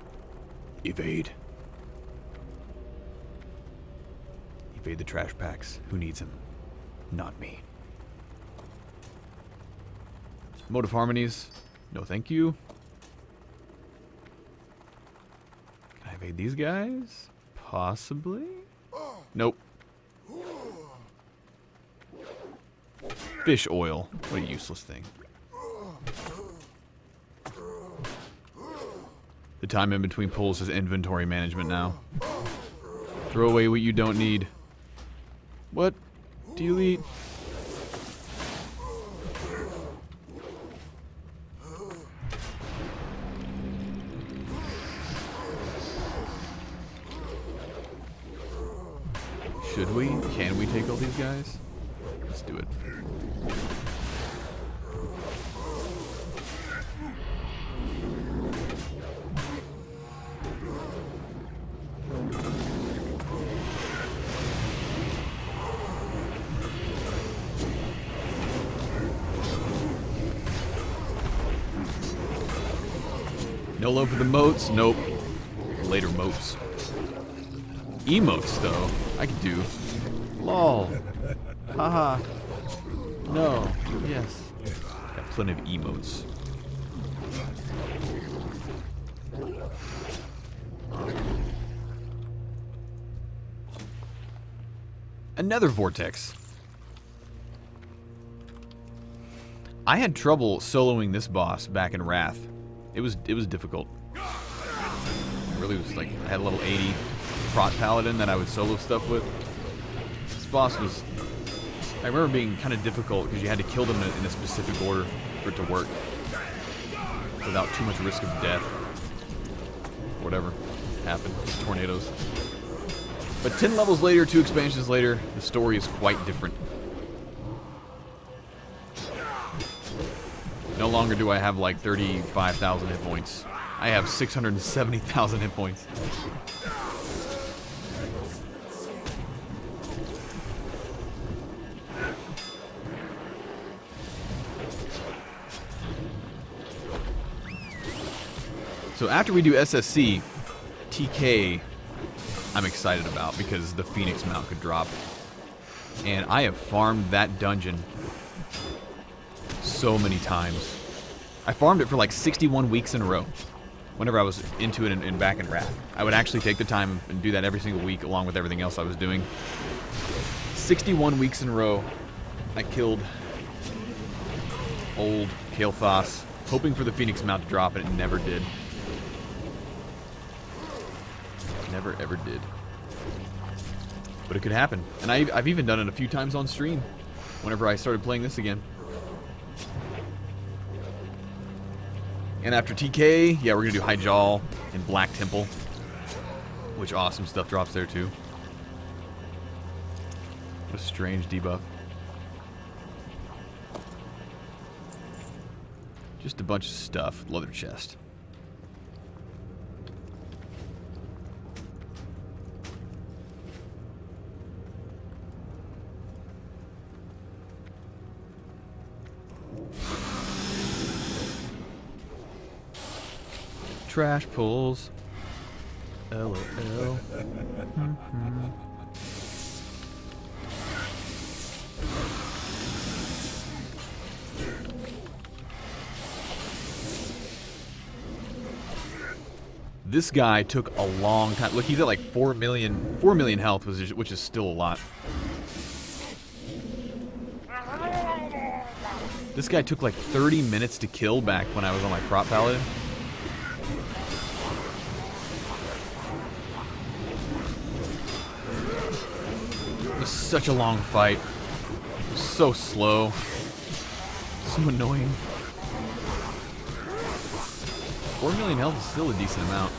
Evade. Evade the trash packs. Who needs them? Not me. Mode of Harmonies. No thank you. Can I evade these guys? Possibly? Nope. Fish oil. What a useless thing. The time in between pulls is inventory management now. Throw away what you don't need. What? Delete. Should we? Can we take all these guys? Let's do it. No love for the moats? Nope. Later moats. Emotes, though, I could do. Lol. Haha. No. Yes. Got plenty of emotes. Another vortex. I had trouble soloing this boss back in Wrath. It was difficult. really was like, I had a level 80 prot paladin that I would solo stuff with. This boss was, I remember being kind of difficult because you had to kill them in a specific order for it to work without too much risk of death. Whatever happened, tornadoes. But 10 levels later, 2 expansions later, the story is quite different. No longer do I have like 35,000 hit points. I have 670,000 hit points. So after we do SSC, TK I'm excited about because the Phoenix Mount could drop. And I have farmed that dungeon so many times. I farmed it for like 61 weeks in a row whenever I was into it and back in Wrath. I would actually take the time and do that every single week along with everything else I was doing. 61 weeks in a row, I killed old Kael'thas, hoping for the Phoenix Mount to drop, and it never did. Never ever did. But it could happen. And I've even done it a few times on stream whenever I started playing this again. And after TK, yeah, we're going to do High Jaw and Black Temple, which awesome stuff drops there too. What a strange debuff. Just a bunch of stuff. Leather chest. Trash pulls. LOL. This guy took a long time. Look, he's at like 4 million health, which is still a lot. This guy took like 30 minutes to kill back when I was on my prop paladin. It was such a long fight. It was so slow. So annoying. 4 million health is still a decent amount.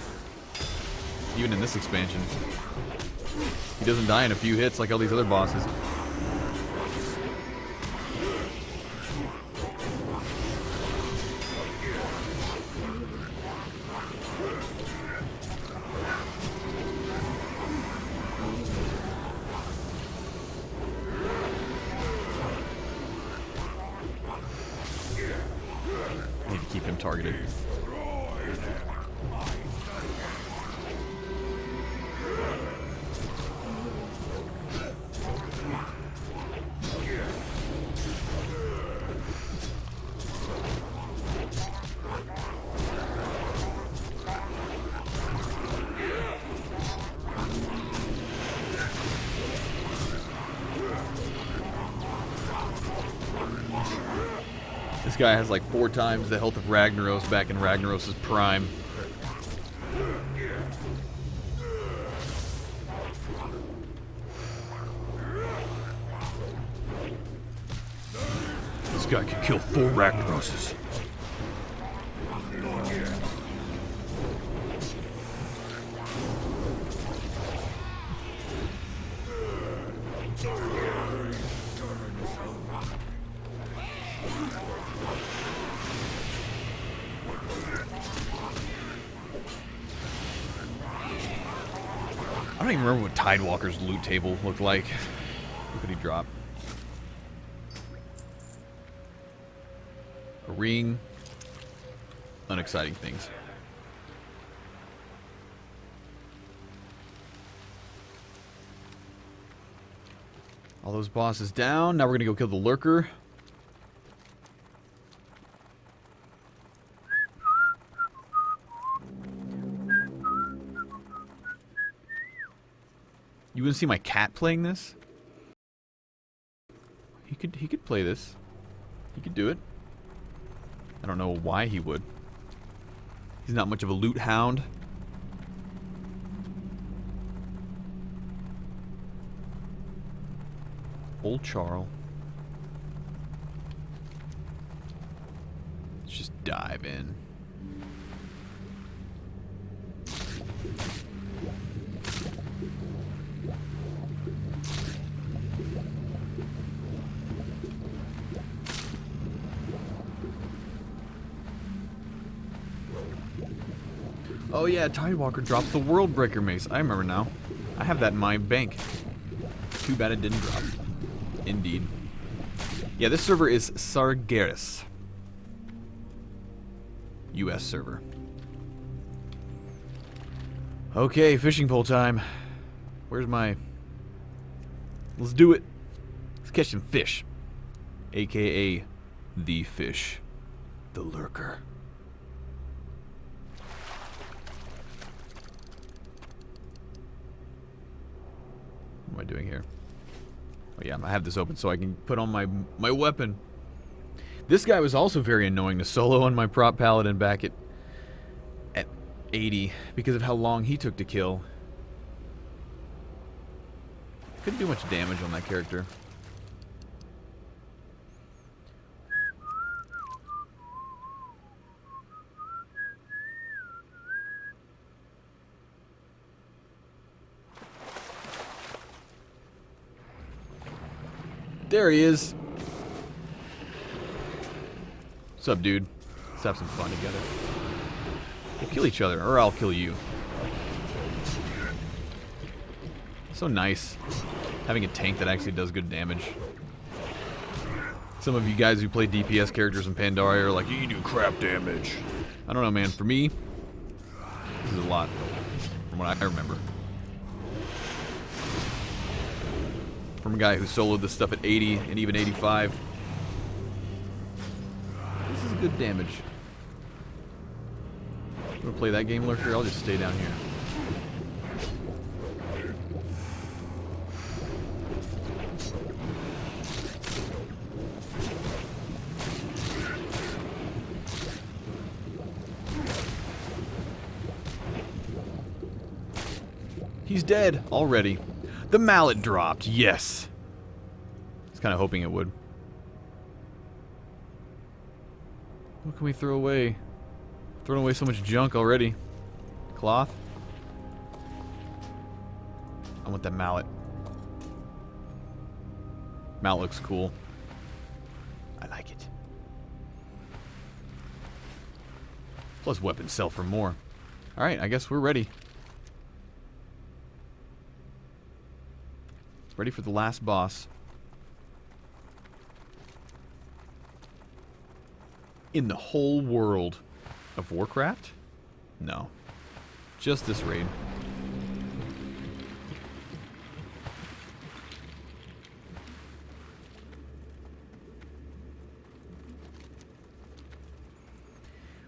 Even in this expansion. He doesn't die in a few hits like all these other bosses. Need to keep him targeted. This guy has like 4 times the health of Ragnaros back in Ragnaros' prime. This guy can kill 4 Ragnaroses. I don't even remember what Tidewalker's loot table looked like. What could he drop? A ring. Unexciting things. All those bosses down. Now we're gonna go kill the lurker. You want to see my cat playing this? He could play this. He could do it. I don't know why he would. He's not much of a loot hound. Old Charl. Let's just dive in. Oh yeah, Tidewalker dropped the World Breaker Mace. I remember now. I have that in my bank. Too bad it didn't drop. Indeed. Yeah, this server is Sargeras. US server. Okay, fishing pole time. Where's my... Let's do it. Let's catch some fish. AKA the fish. The lurker. What am I doing here? Oh yeah, I have this open so I can put on my weapon. This guy was also very annoying to solo on my prop paladin back at 80 because of how long he took to kill. Couldn't do much damage on that character. There he is. What's up, dude? Let's have some fun together. We'll kill each other, or I'll kill you. So nice. Having a tank that actually does good damage. Some of you guys who play DPS characters in Pandaria are like, you do crap damage. I don't know, man. For me, this is a lot from what I remember. From a guy who soloed this stuff at 80 and even 85. This is good damage. You wanna play that game, Lurker? I'll just stay down here. He's dead already. The mallet dropped, yes. I was kind of hoping it would. What can we throw away? Throwing away so much junk already. Cloth? I want that mallet. Mallet looks cool. I like it. Plus weapons sell for more. Alright, I guess we're ready. Ready for the last boss. In the whole world of Warcraft? No. Just this raid.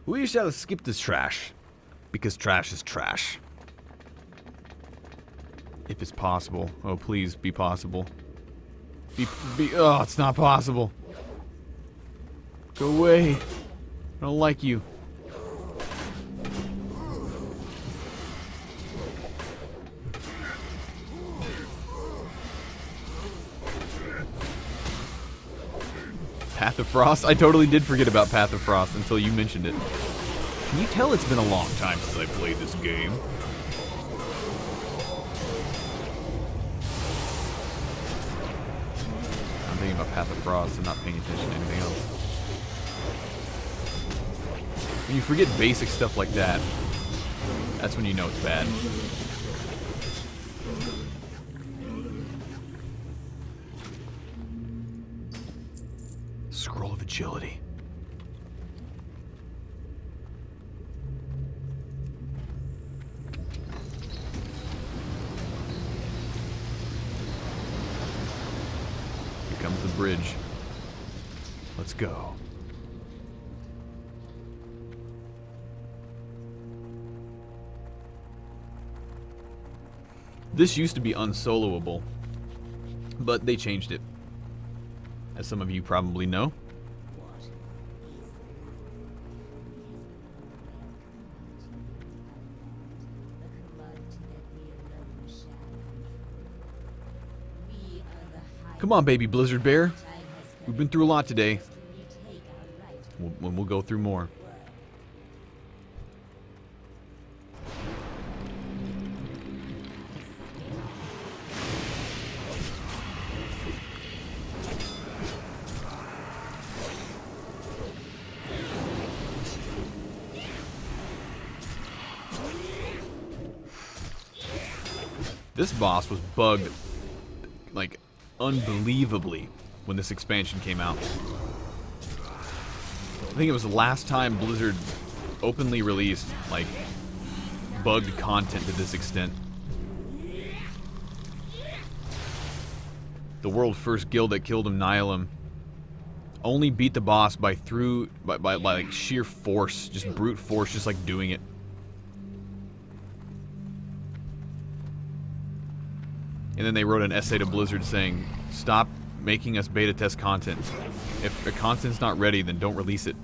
We shall skip this trash. Because trash is trash. If it's possible. Oh, please be possible. Oh, it's not possible. Go away. I don't like you. Path of Frost? I totally did forget about Path of Frost until you mentioned it. Can you tell it's been a long time since I played this game? I'm thinking about Path of Frost and not paying attention to anything else. When you forget basic stuff like that, that's when you know it's bad. Scroll of Agility. Here comes the bridge. Let's go. This used to be unsoloable, but they changed it. As some of you probably know.
We are the
Come on, baby Blizzard Bear. We've been through a lot today. We'll go through more. This boss was bugged, like, unbelievably when this expansion came out. I think it was the last time Blizzard openly released, like, bugged content to this extent. The world first guild that killed him, Nihilum, only beat the boss by like sheer force, just brute force, just like doing it. And then they wrote an essay to Blizzard saying, stop making us beta test content. If the content's not ready, then don't release it.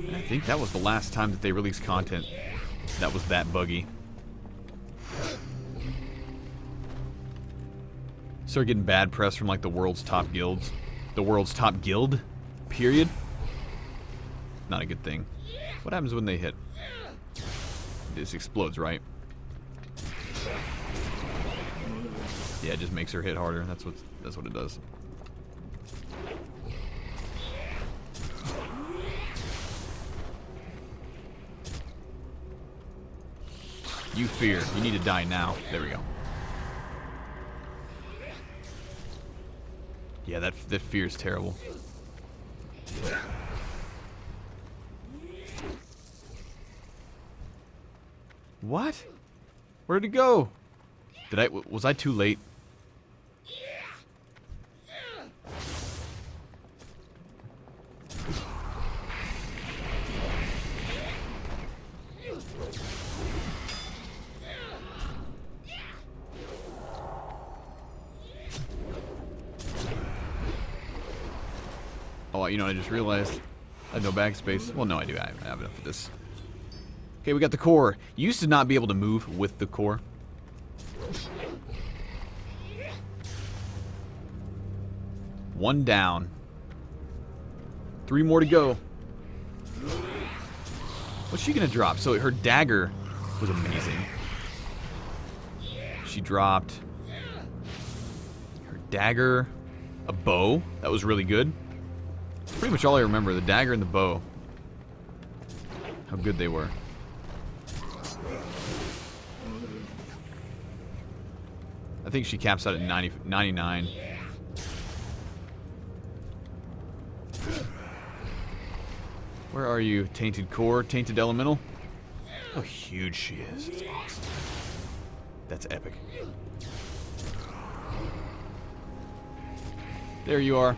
And I think that was the last time that they released content that was that buggy. Started getting bad press from like the world's top guilds. The world's top guild, period. Not a good thing. What happens when they hit? This explodes, right? Yeah, it just makes her hit harder. That's what it does. You fear. You need to die now. There we go. Yeah, that fear is terrible. What? Where'd it go? Was I too late? Oh, you know, I just realized I have no backspace. Well, no, I do. I have enough of this. Okay, we got the core. You used to not be able to move with the core. One down. 3 more to go. What's she gonna drop? So her dagger was amazing. She dropped her dagger, a bow. That was really good. That's pretty much all I remember. The dagger and the bow. How good they were. I think she caps out at 99. Where are you? Tainted core, tainted elemental? How huge she is. It's awesome. That's epic. There you are.